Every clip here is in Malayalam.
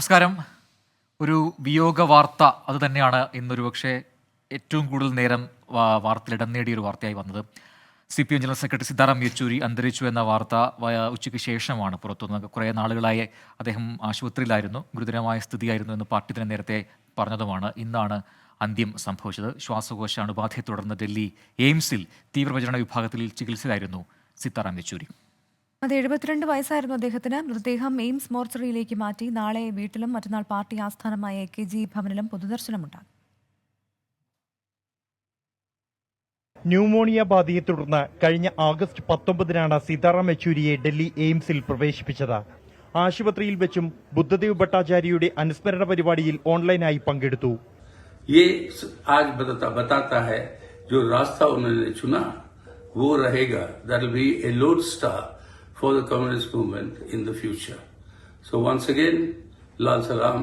നമസ്കാരം. ഒരു വിയോഗ വാർത്ത അത് തന്നെയാണ് ഇന്നൊരു പക്ഷേ ഏറ്റവും കൂടുതൽ നേരം വാർത്തയിൽ ഇടം നേടിയൊരു വാർത്തയായി വന്നത്. CPM general secretary Sitaram Yechury അന്തരിച്ചു എന്ന വാർത്ത ഉച്ചയ്ക്ക് ശേഷമാണ് പുറത്തുവന്നത്. കുറേ നാളുകളായി അദ്ദേഹം ആശുപത്രിയിലായിരുന്നു, ഗുരുതരമായ സ്ഥിതിയായിരുന്നു എന്ന് പാർട്ടി തന്നെ നേരത്തെ പറഞ്ഞതുമാണ്. ഇന്നാണ് അന്ത്യം സംഭവിച്ചത്. ശ്വാസകോശ അണുബാധയെ തുടർന്ന് ഡൽഹി എയിംസിൽ തീവ്രപരിചരണ വിഭാഗത്തിൽ ചികിത്സയിലായിരുന്നു സീതാറാം യെച്ചൂരി. അത് 72 വയസ്സായിരുന്നു അദ്ദേഹത്തിന്. മൃതദേഹം എയിംസ് മോർച്ചറിയിലേക്ക് മാറ്റി നാളെ വീട്ടിലും മറ്റന്നാൾ പാർട്ടി ആസ്ഥാനമായ AKG ഭവനിലും പൊതുദർശനമുണ്ടാകും. ന്യൂമോണിയ ബാധയെ തുടർന്ന് കഴിഞ്ഞ ആഗസ്റ്റ് 19-നാണ് സീതാറാം യെച്ചൂരിയെ ഡൽഹി എയിംസിൽ പ്രവേശിപ്പിച്ചത്. ആശുപത്രിയിൽ വെച്ചും ബുദ്ധദേവ് ഭട്ടാചാര്യയുടെ അനുസ്മരണ പരിപാടിയിൽ ഓൺലൈനായി പങ്കെടുത്തു. for the communist movement in the future. So once again, Lal Salam,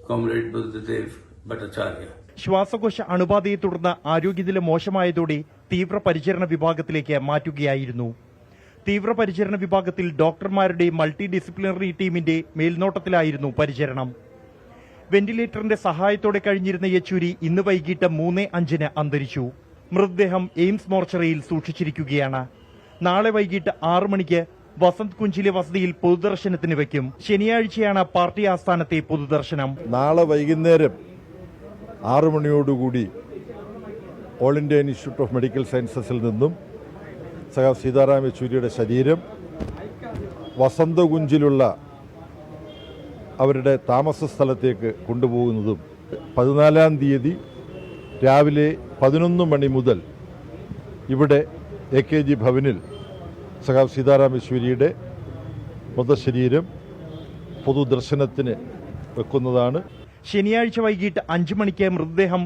Comrade Buddhadev Bhattacharya. ശ്വാസകോശ അണുബാധയെ തുടർന്ന് ആരോഗ്യനില മോശമായതോടെ തീവ്രപരിചരണ വിഭാഗത്തിലേക്ക് മാറ്റുകയായിരുന്നു. തീവ്രപരിചരണ വിഭാഗത്തിൽ ഡോക്ടർമാരുടെ മൾട്ടി ഡിസിപ്ലിനറി ടീമിന്റെ മേൽനോട്ടത്തിലായിരുന്നു പരിചരണം. വെന്റിലേറ്ററിന്റെ സഹായത്തോടെ കഴിഞ്ഞിരുന്ന യെച്ചൂരി ഇന്ന് വൈകിട്ട് 3:05 അന്തരിച്ചു. മൃതദേഹം എയിംസ് മോർച്ചറിയിൽ സൂക്ഷിച്ചിരിക്കുകയാണ്. നാളെ വൈകിട്ട് 6 മണിക്ക് വസന്ത് കുഞ്ചിലെ വസതിയിൽ പൊതുദർശനത്തിന് വയ്ക്കും. ശനിയാഴ്ചയാണ് പാർട്ടി ആസ്ഥാനത്തെ പൊതുദർശനം. നാളെ വൈകുന്നേരം 6 മണിയോടുകൂടി all India institute of medical സയൻസസിൽ നിന്നും സഖാവ് സീതാറാം യെച്ചൂരിയുടെ ശരീരം വസന്തകുഞ്ചിലുള്ള അവരുടെ താമസ സ്ഥലത്തേക്ക് കൊണ്ടുപോകുന്നതും 14-ാം തീയതി രാവിലെ 11 മണി മുതൽ ഇവിടെ AKG ഭവനിൽ സഖാവ് സീതാറാം യെച്ചൂരിയുടെ മൃതശരീരം പൊതുദർശനത്തിന് വെക്കുന്നതാണ്. ശനിയാഴ്ച വൈകിട്ട് 5 മണിക്ക് മൃതദേഹം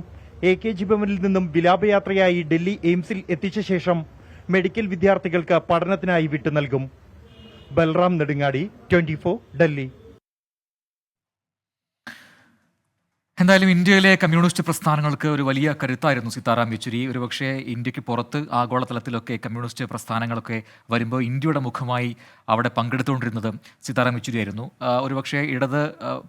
AKG ഭവനിൽ നിന്നും വിലാപയാത്രയായി ഡൽഹി എയിംസിൽ എത്തിച്ച ശേഷം മെഡിക്കൽ വിദ്യാർത്ഥികൾക്ക് പഠനത്തിനായി വിട്ടു നൽകും. ബൽറാം നെടുങ്ങാടി, 24, ഡൽഹി. എന്തായാലും ഇന്ത്യയിലെ കമ്മ്യൂണിസ്റ്റ് പ്രസ്ഥാനങ്ങൾക്ക് ഒരു വലിയ കരുത്തായിരുന്നു സീതാറാം യെച്ചൂരി. ഒരുപക്ഷെ ഇന്ത്യക്ക് പുറത്ത് ആഗോളതലത്തിലൊക്കെ കമ്മ്യൂണിസ്റ്റ് പ്രസ്ഥാനങ്ങളൊക്കെ വരുമ്പോൾ ഇന്ത്യയുടെ മുഖമായി അവിടെ പങ്കെടുത്തുകൊണ്ടിരുന്നത് സീതാറാം യെച്ചൂരി ആയിരുന്നു. ഒരുപക്ഷെ ഇടത്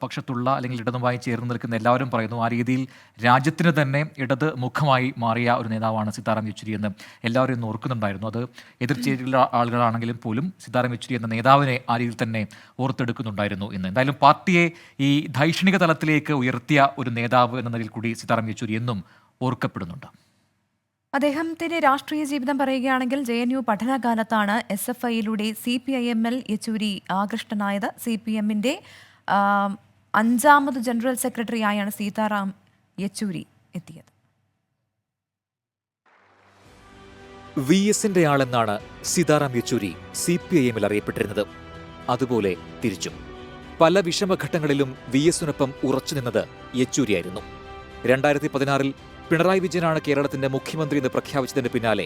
പക്ഷത്തുള്ള അല്ലെങ്കിൽ ഇടതുമായി ചേർന്ന് നിൽക്കുന്ന എല്ലാവരും പറയുന്നു ആ രീതിയിൽ രാജ്യത്തിന് തന്നെ ഇടത് മുഖമായി മാറിയ ഒരു നേതാവാണ് സീതാറാം യെച്ചൂരി എന്ന് എല്ലാവരും ഇന്ന് ഓർക്കുന്നുണ്ടായിരുന്നു. അത് എതിർച്ചേരിയുള്ള ആളുകളാണെങ്കിലും പോലും സീതാറാം യെച്ചൂരി എന്ന നേതാവിനെ ആ രീതിയിൽ തന്നെ ഓർത്തെടുക്കുന്നുണ്ടായിരുന്നു ഇന്ന്. എന്തായാലും പാർട്ടിയെ ഈ ധൈഷണിക തലത്തിലേക്ക് ഉയർത്തിയ ഒരു നേതാവ് എന്ന നിലയിൽ കൂടി സീതാറാം യെച്ചൂരി എന്നും ഓർക്കപ്പെടുന്നുണ്ട്. അദ്ദേഹത്തിന്റെ രാഷ്ട്രീയ ജീവിതം പറയുകയാണെങ്കിൽ JNU പഠനകാലത്താണ് SFIയിലൂടെ CPIMൽ യെച്ചൂരി ആകൃഷ്ടനായത്. CPMന്റെ 5ാമത് ജനറൽ സെക്രട്ടറിയായാണ് സീതാറാം യെച്ചൂരി എത്തിയത്. VSന്റെ ആളെന്നാണ് സീതാറാം യെച്ചൂരി CPIMൽ അറിയപ്പെട്ടിരുന്നത്. അതുപോലെ തിരിച്ചും പല വിഷമഘട്ടങ്ങളിലും VSനൊപ്പം ഉറച്ചുനിന്നത് യെച്ചൂരിയായിരുന്നു. 2016-ൽ പിണറായി വിജയനാണ് കേരളത്തിന്റെ മുഖ്യമന്ത്രി എന്ന് പ്രഖ്യാപിച്ചതിന് പിന്നാലെ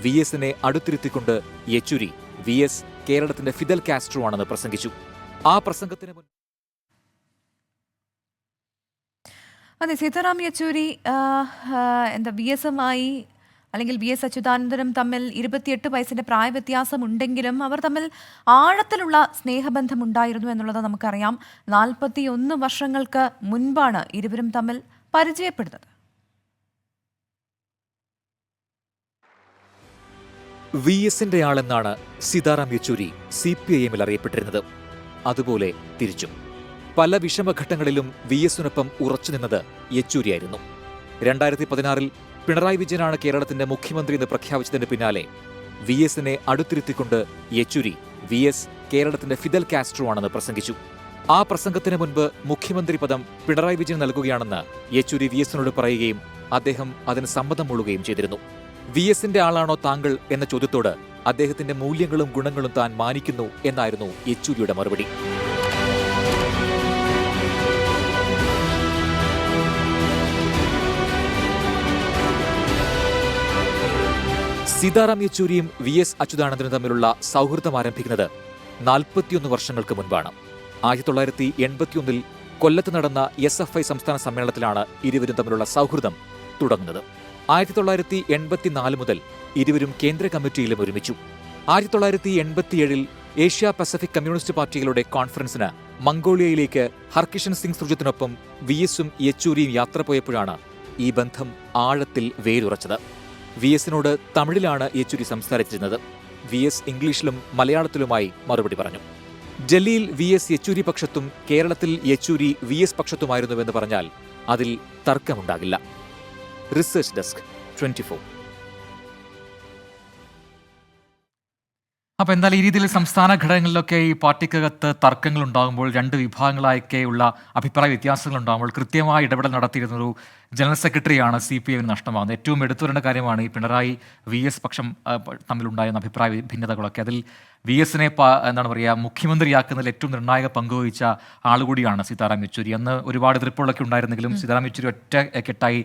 VSനെ അടുത്തിരുത്തിക്കൊണ്ട് യെച്ചൂരി VS കേരളത്തിന്റെ ഫിദൽ കാസ്ട്രോ ആണെന്ന് പ്രസംഗിച്ചു. ആ പ്രസംഗത്തിന് മുൻ അതെ, സീതാറാം യെച്ചൂരി VSമായി അല്ലെങ്കിൽ VS അച്യുതാനന്ദനും തമ്മിൽ 28 വയസ്സിന്റെ പ്രായവ്യത്യാസമുണ്ടെങ്കിലും അവർ തമ്മിൽ ആഴത്തിലുള്ള സ്നേഹബന്ധമുണ്ടായിരുന്നു എന്നുള്ളത് നമുക്കറിയാം. 41 വർഷങ്ങൾക്ക് മുൻപാണ് ഇരുവരും തമ്മിൽ പരിചയപ്പെടുന്നത്. VSന്റെ ആളെന്നാണ് സീതാറാം യെച്ചൂരി CPIMൽ അറിയപ്പെട്ടിരുന്നത്. അതുപോലെ തിരിച്ചും പല വിഷമഘട്ടങ്ങളിലും VSനൊപ്പം ഉറച്ചുനിന്നത് യെച്ചൂരിയായിരുന്നു. 2016-ൽ പിണറായി വിജയനാണ് കേരളത്തിന്റെ മുഖ്യമന്ത്രി എന്ന് പ്രഖ്യാപിച്ചതിന് പിന്നാലെ VSനെ അടുത്തിരുത്തിക്കൊണ്ട് യെച്ചൂരി VS കേരളത്തിന്റെ ഫിദൽ കാസ്ട്രോ ആണെന്ന് പ്രസംഗിച്ചു. ആ പ്രസംഗത്തിന് മുൻപ് മുഖ്യമന്ത്രി പദം പിണറായി വിജയൻ നൽകുകയാണെന്ന് യെച്ചൂരി VSനോട് പറയുകയും അദ്ദേഹം അതിന് സമ്മതം മൂളുകയും ചെയ്തിരുന്നു. VSന്റെ ആളാണോ താങ്കൾ എന്ന ചോദ്യത്തോട് അദ്ദേഹത്തിന്റെ മൂല്യങ്ങളും ഗുണങ്ങളും താൻ മാനിക്കുന്നു എന്നായിരുന്നു യെച്ചൂരിയുടെ മറുപടി. സീതാറാം യെച്ചൂരിയും VS അച്യുതാനന്ദനും തമ്മിലുള്ള സൗഹൃദം ആരംഭിക്കുന്നത് 41 വർഷങ്ങൾക്ക് മുൻപാണ്. 1981-ൽ കൊല്ലത്ത് നടന്ന SFI സംസ്ഥാന സമ്മേളനത്തിലാണ് ഇരുവരും തമ്മിലുള്ള സൗഹൃദം തുടങ്ങുന്നത്. 1984 മുതൽ ഇരുവരും കേന്ദ്ര കമ്മിറ്റിയിലും ഒരുമിച്ചു. 1987-ൽ ഏഷ്യ പസഫിക് കമ്മ്യൂണിസ്റ്റ് പാർട്ടികളുടെ കോൺഫറൻസിന് മംഗോളിയയിലേക്ക് ഹർകിഷൻ സിംഗ് സുർജിത്തിനൊപ്പം VSും യെച്ചൂരിയും യാത്ര പോയപ്പോഴാണ് ഈ ബന്ധം ആഴത്തിൽ വേരുറച്ചത്. VSനോട് തമിഴിലാണ് യെച്ചൂരി സംസാരിച്ചിരുന്നത്. VS ഇംഗ്ലീഷിലും മലയാളത്തിലുമായി മറുപടി പറഞ്ഞു. ഡൽഹിയിൽ VS യെച്ചൂരി പക്ഷത്തും കേരളത്തിൽ യെച്ചൂരി VS പക്ഷത്തുമായിരുന്നുവെന്ന് പറഞ്ഞാൽ അതിൽ തർക്കമുണ്ടാകില്ല. Research desk 24. അപ്പോൾ എന്തായാലും ഈ രീതിയിൽ സംസ്ഥാന ഘടകങ്ങളിലൊക്കെ ഈ പാർട്ടിക്കകത്ത് തർക്കങ്ങൾ ഉണ്ടാകുമ്പോൾ, രണ്ട് വിഭാഗങ്ങളായൊക്കെയുള്ള അഭിപ്രായ വ്യത്യാസങ്ങൾ ഉണ്ടാകുമ്പോൾ കൃത്യമായ ഇടപെടൽ നടത്തിയിരുന്നൊരു ജനറൽ സെക്രട്ടറിയാണ് CPIന് നഷ്ടമാകുന്നത്. ഏറ്റവും എടുത്തു വരേണ്ട കാര്യമാണ് ഈ പിണറായി VS പക്ഷം തമ്മിലുണ്ടായിരുന്ന അഭിപ്രായ ഭിന്നതകളൊക്കെ. അതിൽ VSനെ എന്താണ് പറയുക, മുഖ്യമന്ത്രിയാക്കുന്നതിൽ ഏറ്റവും നിർണായക പങ്കുവഹിച്ച ആളുകൂടിയാണ് സീതാറാം യെച്ചൂരി. അന്ന് ഒരുപാട് എതിർപ്പുകളൊക്കെ ഉണ്ടായിരുന്നെങ്കിലും സീതാറാം യെച്ചൂരി ഒറ്റ കെട്ടായി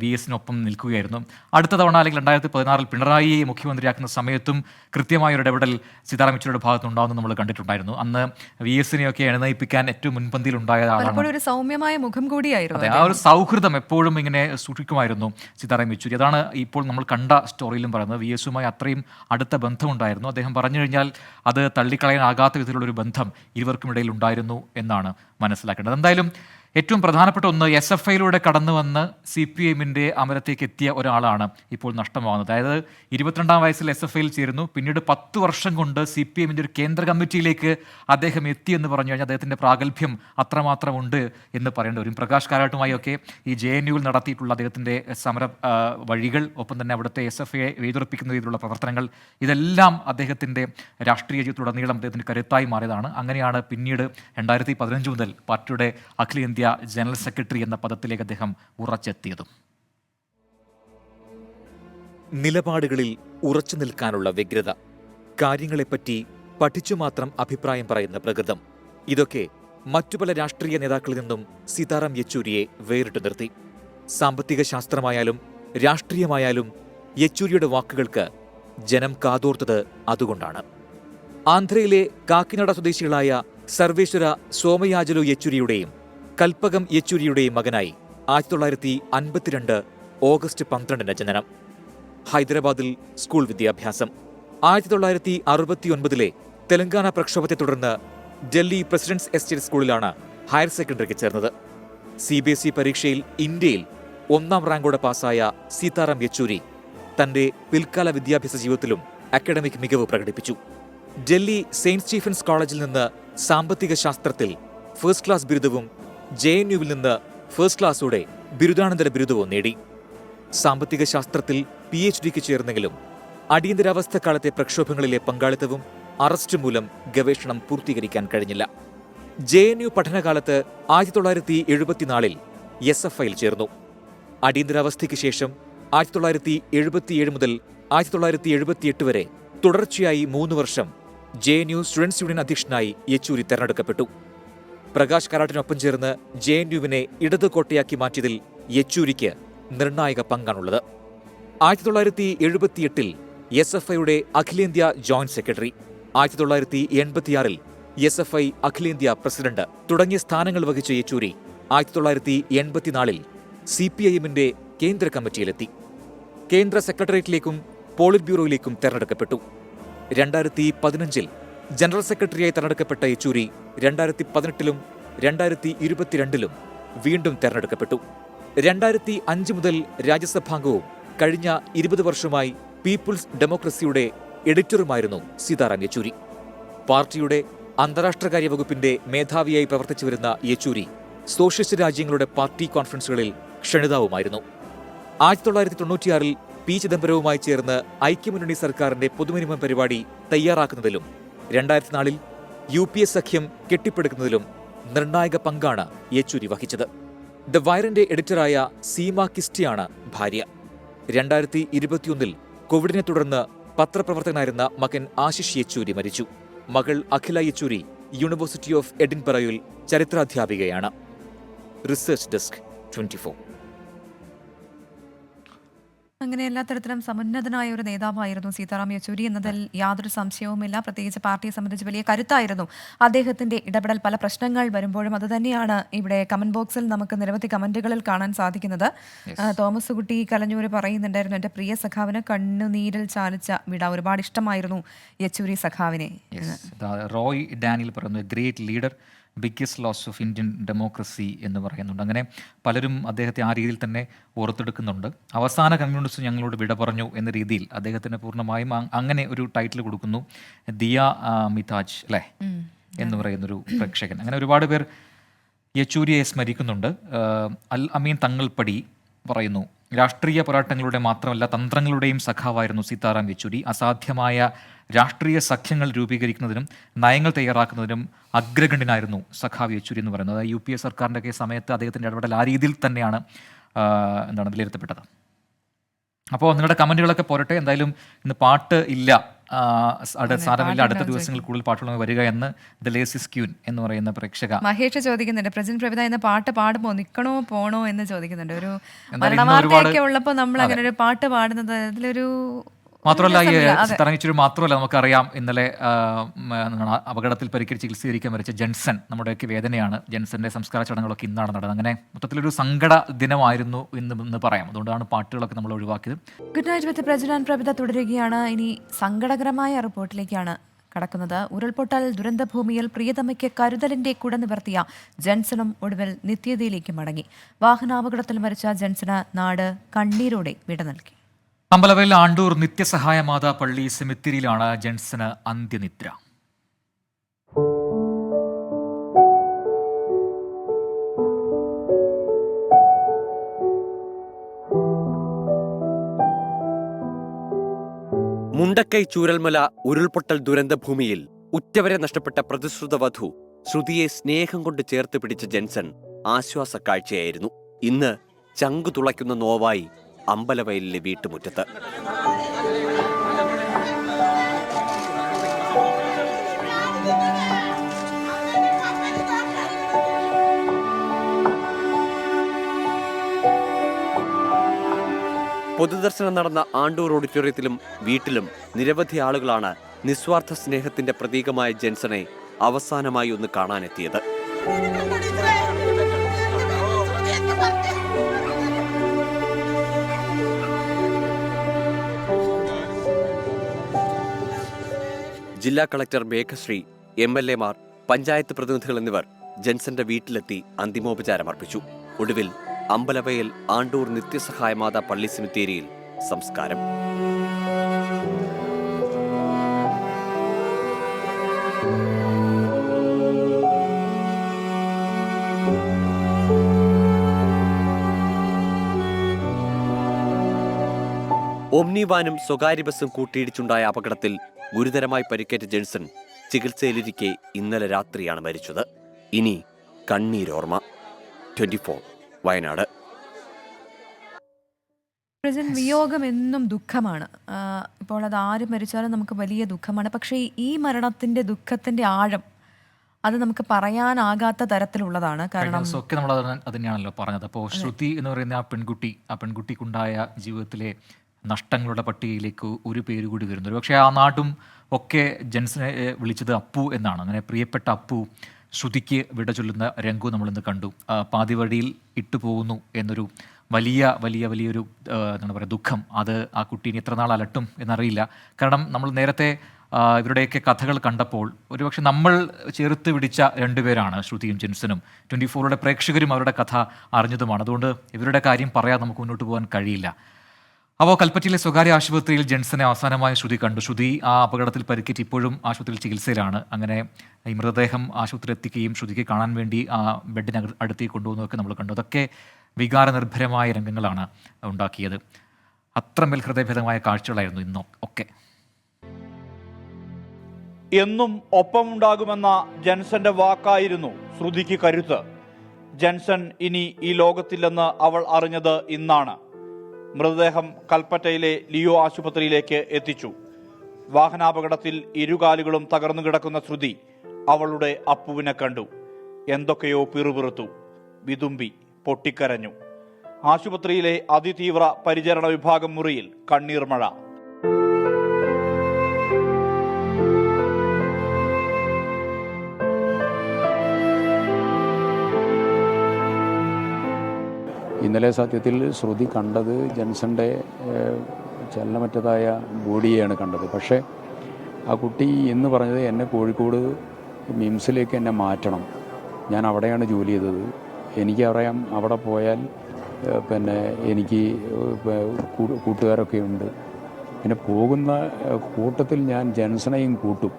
VSനൊപ്പം നിൽക്കുകയായിരുന്നു. അടുത്ത തവണ അല്ലെങ്കിൽ 2016 പിണറായിയെ മുഖ്യമന്ത്രിയാക്കുന്ന സമയത്തും കൃത്യമായ ഒരു ഇടപെടൽ സീതാറാം യെച്ചൂരിയുടെ ഭാഗത്തുണ്ടാകുന്നത് നമ്മൾ കണ്ടിട്ടുണ്ടായിരുന്നു. അന്ന് VSനെയൊക്കെ എഴുന്നേൽപ്പിക്കാൻ ഏറ്റവും മുൻപന്തിയിൽ ഉണ്ടായ ആളാണ്. ഒരു സൗമ്യമായ മുഖം കൂടിയായിരുന്നു. ആ ഒരു സൗഹൃദം എപ്പോഴും ഇങ്ങനെ സൂക്ഷിക്കുമായിരുന്നു സീതാറാം യെച്ചൂരി. അതാണ് ഇപ്പോൾ നമ്മൾ കണ്ട സ്റ്റോറിയിലും പറയുന്നത്. VSുമായി അത്രയും അടുത്ത ബന്ധമുണ്ടായിരുന്നു. അദ്ദേഹം പറഞ്ഞു കഴിഞ്ഞാൽ അത് തള്ളിക്കളയാനാകാത്ത വിധത്തിലുള്ള ഒരു ബന്ധം ഇരുവർക്കും ഇടയിൽ ഉണ്ടായിരുന്നു എന്നാണ് മനസ്സിലാക്കേണ്ടത്. എന്തായാലും ഏറ്റവും പ്രധാനപ്പെട്ട ഒന്ന്, SFIയിലൂടെ കടന്നു വന്ന് CPIന്റെ അമരത്തേക്ക് എത്തിയ ഒരാളാണ് ഇപ്പോൾ നഷ്ടമാകുന്നത്. അതായത് 22-ാം വയസ്സിൽ SFIയിൽ ചേരുന്നു, പിന്നീട് 10 വർഷം കൊണ്ട് CPIന്റെ ഒരു കേന്ദ്ര കമ്മിറ്റിയിലേക്ക് അദ്ദേഹം എത്തിയെന്ന് പറഞ്ഞു കഴിഞ്ഞാൽ അദ്ദേഹത്തിൻ്റെ പ്രാഗൽഭ്യം അത്രമാത്രമുണ്ട് എന്ന് പറയേണ്ടി വരും. പ്രകാശ് കാരാട്ടുമായി ഒക്കെ ഈ JNUവിൽ നടത്തിയിട്ടുള്ള അദ്ദേഹത്തിൻ്റെ സമര വഴികൾ, ഒപ്പം തന്നെ അവിടുത്തെ SFIയെ വേദുറപ്പിക്കുന്ന രീതിയിലുള്ള പ്രവർത്തനങ്ങൾ, ഇതെല്ലാം അദ്ദേഹത്തിൻ്റെ രാഷ്ട്രീയ ജീവിതത്തിലുടനീളം അദ്ദേഹത്തിന് കരുത്തായി മാറിയതാണ്. അങ്ങനെയാണ് പിന്നീട് 2015 മുതൽ പാർട്ടിയുടെ അഖിലേന്ത്യാ ജനറൽ സെക്രട്ടറി എന്ന പദത്തിലേക്ക് അദ്ദേഹം ഉറച്ചെത്തിയതും. നിലപാടുകളിൽ ഉറച്ചു നിൽക്കാനുള്ള വ്യഗ്രത, കാര്യങ്ങളെപ്പറ്റി പഠിച്ചു മാത്രം അഭിപ്രായം പറയുന്ന പ്രകൃതം, ഇതൊക്കെ മറ്റു പല രാഷ്ട്രീയ നേതാക്കളിൽ നിന്നും സീതാറാം യെച്ചൂരിയെ വേറിട്ടു നിർത്തി. സാമ്പത്തിക ശാസ്ത്രമായാലും രാഷ്ട്രീയമായാലും യെച്ചൂരിയുടെ വാക്കുകൾക്ക് ജനം കാതോർത്തത് അതുകൊണ്ടാണ്. ആന്ധ്രയിലെ കാക്കിനഡ സ്വദേശികളായ സർവേശ്വര സോമയാജലു യെച്ചൂരിയുടെയും കൽപ്പകം യെച്ചൂരിയുടെയും മകനായി 1952 ഓഗസ്റ്റ് 12 ജനനം. ഹൈദരാബാദിൽ സ്കൂൾ വിദ്യാഭ്യാസം. 1969 തെലങ്കാന പ്രക്ഷോഭത്തെ തുടർന്ന് ഡൽഹി പ്രസിഡന്റ്സ് എസ്റ്റേറ്റ് സ്കൂളിലാണ് ഹയർ സെക്കൻഡറിക്ക് ചേർന്നത്. CBSE പരീക്ഷയിൽ ഇന്ത്യയിൽ 1ാം റാങ്കോടെ പാസ്സായ സീതാറാം യെച്ചൂരി തന്റെ പിൽക്കാല വിദ്യാഭ്യാസ ജീവിതത്തിലും അക്കാഡമിക് മികവ് പ്രകടിപ്പിച്ചു. ഡൽഹി സെയിന്റ് സ്റ്റീഫൻസ് കോളേജിൽ നിന്ന് സാമ്പത്തിക ശാസ്ത്രത്തിൽ ഫസ്റ്റ് ക്ലാസ് ബിരുദവും JNUവിൽ നിന്ന് ഫസ്റ്റ് ക്ലാസോടെ ബിരുദാനന്തര ബിരുദവും നേടി. സാമ്പത്തിക ശാസ്ത്രത്തിൽ PhDക്ക് ചേർന്നെങ്കിലും അടിയന്തരാവസ്ഥ കാലത്തെ പ്രക്ഷോഭങ്ങളിലെ പങ്കാളിത്തവും അറസ്റ്റ് മൂലം ഗവേഷണം പൂർത്തീകരിക്കാൻ കഴിഞ്ഞില്ല. JNU പഠനകാലത്ത് 1974 SFIയിൽ ചേർന്നു. അടിയന്തരാവസ്ഥയ്ക്ക് ശേഷം 1977 മുതൽ 1978 വരെ തുടർച്ചയായി 3 വർഷം JNU സ്റ്റുഡൻസ് യൂണിയൻ അധ്യക്ഷനായി യെച്ചൂരി തെരഞ്ഞെടുക്കപ്പെട്ടു. പ്രകാശ് കാരാട്ടിനൊപ്പം ചേർന്ന് JNUവിനെ ഇടതു കോട്ടയാക്കി മാറ്റിയതിൽ യെച്ചൂരിക്ക് നിർണായക പങ്കാണുള്ളത്. 1978 SFIയുടെ അഖിലേന്ത്യാ ജോയിന്റ് സെക്രട്ടറി, 1986 SFI അഖിലേന്ത്യാ പ്രസിഡന്റ് തുടങ്ങിയ സ്ഥാനങ്ങൾ വഹിച്ച യെച്ചൂരി 1984 CPIന്റെ കേന്ദ്ര കമ്മിറ്റിയിലെത്തി. കേന്ദ്ര സെക്രട്ടേറിയറ്റിലേക്കും പോളിറ്റ് ബ്യൂറോയിലേക്കും തെരഞ്ഞെടുക്കപ്പെട്ടു. 2015 ജനറൽ സെക്രട്ടറിയായി തെരഞ്ഞെടുക്കപ്പെട്ട യെച്ചൂരി 2018 2022 വീണ്ടും തെരഞ്ഞെടുക്കപ്പെട്ടു. 2005 മുതൽ രാജ്യസഭാംഗവും കഴിഞ്ഞ 20 വർഷമായി പീപ്പിൾസ് ഡെമോക്രസിയുടെ എഡിറ്ററുമായിരുന്നു സീതാറാം യെച്ചൂരി. പാർട്ടിയുടെ അന്താരാഷ്ട്രകാര്യ വകുപ്പിന്റെ മേധാവിയായി പ്രവർത്തിച്ചു വരുന്ന യെച്ചൂരി സോഷ്യലിസ്റ്റ് രാജ്യങ്ങളുടെ പാർട്ടി കോൺഫറൻസുകളിൽ ക്ഷണിതാവുമായിരുന്നു. 1996 P. ചിദംബരവുമായി ചേർന്ന് ഐക്യമുന്നണി സർക്കാരിന്റെ പൊതുമിനിമം പരിപാടി തയ്യാറാക്കുന്നതിലും 2004 UPA സഖ്യം കെട്ടിപ്പടുക്കുന്നതിലും നിർണായക പങ്കാണ് യെച്ചൂരി വഹിച്ചത്. ദ വയറിന്റെ എഡിറ്ററായ സീമ കിസ്റ്റിയാണ് ഭാര്യ. 2021 കോവിഡിനെ തുടർന്ന് പത്രപ്രവർത്തകനായിരുന്ന മകൻ ആശിഷ് യെച്ചൂരി മരിച്ചു. മകൾ അഖില യെച്ചൂരി യൂണിവേഴ്സിറ്റി ഓഫ് എഡിൻബറയിൽ ചരിത്രാധ്യാപികയാണ്. Research desk 24. അങ്ങനെ എല്ലാ തരത്തിലും സമുന്നതനായ ഒരു നേതാവായിരുന്നു സീതാറാം യെച്ചൂരി എന്നതിൽ യാതൊരു സംശയവുമില്ല. പ്രത്യേകിച്ച് പാർട്ടിയെ സംബന്ധിച്ച് വലിയ കരുത്തായിരുന്നു അദ്ദേഹത്തിന്റെ ഇടപെടൽ. പല പ്രശ്നങ്ങൾ വരുമ്പോഴും അതുതന്നെയാണ് ഇവിടെ കമന്റ് ബോക്സിൽ നമുക്ക് നിരവധി കമന്റുകളിൽ കാണാൻ സാധിക്കുന്നത്. തോമസ് കുട്ടി കലഞ്ഞൂര് പറയുന്നുണ്ടായിരുന്നു, എന്റെ പ്രിയ സഖാവിന് കണ്ണുനീരിൽ ചാലിച്ച വിട, ഒരുപാട് ഇഷ്ടമായിരുന്നു യെച്ചൂരി സഖാവിനെ. റോയ് ഡാനിയൽ പറയുന്നത് great leader, biggest loss of Indian democracy എന്ന് പറയുന്നുണ്ട്. അങ്ങനെ പലരും അദ്ദേഹത്തെ ആ രീതിയിൽ തന്നെ ഓർത്തെടുക്കുന്നുണ്ട്. അവസാന കമ്മ്യൂണിസ്റ്റ് ഞങ്ങളോട് വിട പറഞ്ഞു എന്ന രീതിയിൽ അദ്ദേഹത്തിന് പൂർണ്ണമായും അങ്ങനെ ഒരു ടൈറ്റിൽ കൊടുക്കുന്നു. ദിയ മിതാജ് അല്ലേ എന്ന് പറയുന്നൊരു പ്രേക്ഷകൻ. അങ്ങനെ ഒരുപാട് പേർ യെച്ചൂരിയെ സ്മരിക്കുന്നുണ്ട്. അൽ അമീൻ തങ്ങൾപ്പടി പറയുന്നു, രാഷ്ട്രീയ പോരാട്ടങ്ങളുടെ മാത്രമല്ല തന്ത്രങ്ങളുടെയും സഖാവായിരുന്നു സീതാറാം യെച്ചൂരി. അസാധ്യമായ രാഷ്ട്രീയ സഖ്യങ്ങൾ രൂപീകരിക്കുന്നതിനും നയങ്ങൾ തയ്യാറാക്കുന്നതിനും അഗ്രഗണ്യനായിരുന്നു സഖാവ് യെച്ചൂരി എന്ന് പറയുന്നത്. UPA സർക്കാരിൻ്റെ ഒക്കെ സമയത്ത് അദ്ദേഹത്തിൻ്റെ ഇടപെടൽ ആ രീതിയിൽ തന്നെയാണ് വിലയിരുത്തപ്പെട്ടത്. അപ്പോൾ നിങ്ങളുടെ കമൻറ്റുകളൊക്കെ പോരട്ടെ. എന്തായാലും ഇന്ന് പാട്ട് ഇല്ല, സാരമില്ല, അടുത്ത ദിവസങ്ങളിൽ കൂടുതൽ പാട്ടുകൾ വരിക എന്ന് ദ ലേസിസ് ക്യൂൻ എന്ന് പറയുന്ന പ്രേക്ഷക മഹേഷ് ചോദിക്കുന്നുണ്ട്, പ്രജൻ പ്രവിത എന്ന പാട്ട് പാടുമ്പോ നിക്കണോ പോണോ എന്ന് ചോദിക്കുന്നുണ്ട്. ഒരു മരണവാർത്തയൊക്കെ ഉള്ളപ്പോൾ നമ്മൾ അങ്ങനെ ഒരു പാട്ട് പാടുന്നത് അതിലൊരു മാത്രമല്ല ഈ സീതാറാം യെച്ചൂരി മാത്രമല്ല, നമുക്കറിയാം ഇന്നലെ അപകടത്തിൽ പരിക്കേറ്റ് ചികിത്സയിരിക്കാൻ മരിച്ച ജെൻസൺ. നമ്മുടെയൊക്കെ വേദനയാണ്. ജെൻസന്റെ സംസ്കാര ചടങ്ങുകളൊക്കെ ഇന്നാണ് നടന്നത്. അങ്ങനെ മൊത്തത്തിലൊരു സങ്കട ദിനമായിരുന്നു ഇന്ന് പറയാം. അതുകൊണ്ടാണ് പാട്ടുകളൊക്കെ നമ്മൾ ഒഴിവാക്കിയത്. Good night with Prajan and Pravitha തുടരുകയാണ്. ഇനി സങ്കടകരമായ റിപ്പോർട്ടിലേക്കാണ് കടക്കുന്നത്. ഉരുൾപൊട്ടൽ ദുരന്തഭൂമിയിൽ പ്രിയതമയ്ക്ക് കരുതലിന്റെ കുട നിവർത്തിയ ജെൻസണും ഒടുവിൽ നിത്യതയിലേക്ക് മടങ്ങി. വാഹനാപകടത്തിൽ മരിച്ച ജെൻസന് നാട് കണ്ണീരോടെ വിട നൽകി. അമ്പലവയൽ ആണ്ടൂർ നിത്യസഹായ മാതാ പള്ളി സെമിത്തേരിയിലാണ് ജെൻസന് അന്ത്യനിദ്ര. മുണ്ടക്കൈ ചൂരൽമല ഉരുൾപൊട്ടൽ ദുരന്തഭൂമിയിൽ ഉറ്റവരെ നഷ്ടപ്പെട്ട പ്രതിശ്രുത വധു ശ്രുതിയെ സ്നേഹം കൊണ്ട് ചേർത്ത് പിടിച്ച ജെൻസൺ ആശ്വാസ കാഴ്ചയായിരുന്നു. ഇന്ന് ചങ്കു തുളയ്ക്കുന്ന നോവായി അമ്പലവയലിലെ വീട്ടുമുറ്റത്ത്. പൊതുദർശനം നടന്ന ആണ്ടൂർ ഓഡിറ്റോറിയത്തിലും വീട്ടിലും നിരവധി ആളുകളാണ് നിസ്വാർത്ഥ സ്നേഹത്തിന്റെ പ്രതീകമായ ജെൻസനെ അവസാനമായി ഒന്ന് കാണാനെത്തിയത്. ജില്ലാ കളക്ടർ മേഘശ്രീ, MLA മാർ, പഞ്ചായത്ത് പ്രതിനിധികൾ എന്നിവർ ജെൻസന്റെ വീട്ടിലെത്തി അന്തിമോപചാരമർപ്പിച്ചു. ഒടുവിൽ അമ്പലവയൽ ആണ്ടൂർ നിത്യസഹായ മാതാ പള്ളി സെമിത്തേരിയിൽ സംസ്കാരം. ഓമ്നി വാനും സ്വകാര്യ ബസും കൂട്ടിയിടിച്ചുണ്ടായ അപകടത്തിൽ ഗുരുതരമായി പരിക്കേറ്റ ജെൻസൺ ചികിത്സയിലിരിക്കെ ഇന്നലെ രാത്രിയാണ് മരിച്ചത്. ഇനി കണ്ണീരോർമ്മ. 24 വയനാട്. വിയോഗം എന്നും ദുഃഖമാണ്. ഇപ്പോൾ അത് ആര് മരിച്ചാലും നമുക്ക് വലിയ ദുഃഖമാണ്. പക്ഷേ ഈ മരണത്തിന്റെ ദുഃഖത്തിന്റെ ആഴം അത് നമുക്ക് പറയാനാകാത്ത തരത്തിലുള്ളതാണ്. കാരണം ഒക്കെ നമ്മൾ അത് തന്നെയാണല്ലോ പറഞ്ഞത്. അപ്പോൾ ശ്രുതി എന്ന് പറയുന്ന ആ പെൺകുട്ടിക്കുണ്ടായ ജീവിതത്തിലെ നഷ്ടങ്ങളുടെ പട്ടികയിലേക്ക് ഒരു പേര് കൂടി വരുന്നു. പക്ഷേ ആ നാടും ഒക്കെ ജെൻസനെ വിളിച്ചത് അപ്പു എന്നാണ്. അങ്ങനെ പ്രിയപ്പെട്ട അപ്പു ശ്രുതിക്ക് വിട ചൊല്ലുന്ന രംഗവും നമ്മളിന്ന് കണ്ടു. പാതിവഴിയിൽ ഇട്ടുപോകുന്നു എന്നൊരു വലിയൊരു എന്താണ് പറയുക ദുഃഖം. അത് ആ കുട്ടീനെ എത്ര നാൾ അലട്ടും എന്നറിയില്ല. കാരണം നമ്മൾ നേരത്തെ ഇവരുടെയൊക്കെ കഥകൾ കണ്ടപ്പോൾ ഒരുപക്ഷെ നമ്മൾ ചേർത്ത് പിടിച്ച രണ്ടുപേരാണ് ശ്രുതിയും ജെൻസനും. 24യുടെ പ്രേക്ഷകരും അവരുടെ കഥ അറിഞ്ഞതുമാണ്. അതുകൊണ്ട് ഇവരുടെ കാര്യം പറയാതെ നമുക്ക് മുന്നോട്ട് പോകാൻ കഴിയില്ല. അപ്പോൾ കൽപ്പറ്റയിലെ സ്വകാര്യ ആശുപത്രിയിൽ ജെൻസനെ അവസാനമായി ശ്രുതി കണ്ടു. ശ്രുതി ആ അപകടത്തിൽ പരിക്കേറ്റ് ഇപ്പോഴും ആശുപത്രിയിൽ ചികിത്സയിലാണ്. അങ്ങനെ ഈ മൃതദേഹം ആശുപത്രിയിൽ എത്തിക്കുകയും ശ്രുതിക്ക് കാണാൻ വേണ്ടി ആ ബെഡിന് അടുത്തേക്ക് കൊണ്ടുപോകുന്നതൊക്കെ നമ്മൾ കണ്ടു. അതൊക്കെ വികാരനിർഭരമായ രംഗങ്ങളാണ് ഉണ്ടാക്കിയത്. അത്രമേൽ ഹൃദയഭേദമായ കാഴ്ചകളായിരുന്നു ഇന്നും ഒക്കെ. എന്നും ഒപ്പമുണ്ടാകുമെന്ന ജെൻസന്റെ വാക്കായിരുന്നു ശ്രുതിക്ക് കരുത്ത്. ജെൻസൺ ഇനി ഈ ലോകത്തില്ലെന്ന് അവൾ അറിഞ്ഞത് ഇന്നാണ്. മൃതദേഹം കൽപ്പറ്റയിലെ ലിയോ ആശുപത്രിയിലേക്ക് എത്തിച്ചു. വാഹനാപകടത്തിൽ ഇരുകാലുകളും തകർന്നു കിടക്കുന്ന ശ്രുതി അവളുടെ അപ്പുവിനെ കണ്ടു. എന്തൊക്കെയോ പിറുപിറുത്തു, വിതുമ്പി, പൊട്ടിക്കരഞ്ഞു. ആശുപത്രിയിലെ അതിതീവ്ര പരിചരണ വിഭാഗം മുറിയിൽ കണ്ണീർ മഴ. ഇന്നലെ സത്യത്തിൽ ശ്രുതി കണ്ടത് ജെൻസന്റെ ചലനമറ്റതായ ബോഡിയെയാണ് കണ്ടത്. പക്ഷേ ആ കുട്ടി എന്ന് പറഞ്ഞത് എന്നെ കോഴിക്കോട് മിംസിലേക്ക് എന്നെ മാറ്റണം, ഞാൻ അവിടെയാണ് ജോലി ചെയ്തത്, എനിക്കറിയാം അവിടെ പോയാൽ പിന്നെ എനിക്ക് കൂട്ടുകാരൊക്കെ ഉണ്ട്, പിന്നെ പോകുന്ന കൂട്ടത്തിൽ ഞാൻ ജെൻസനെയും കൂട്ടും,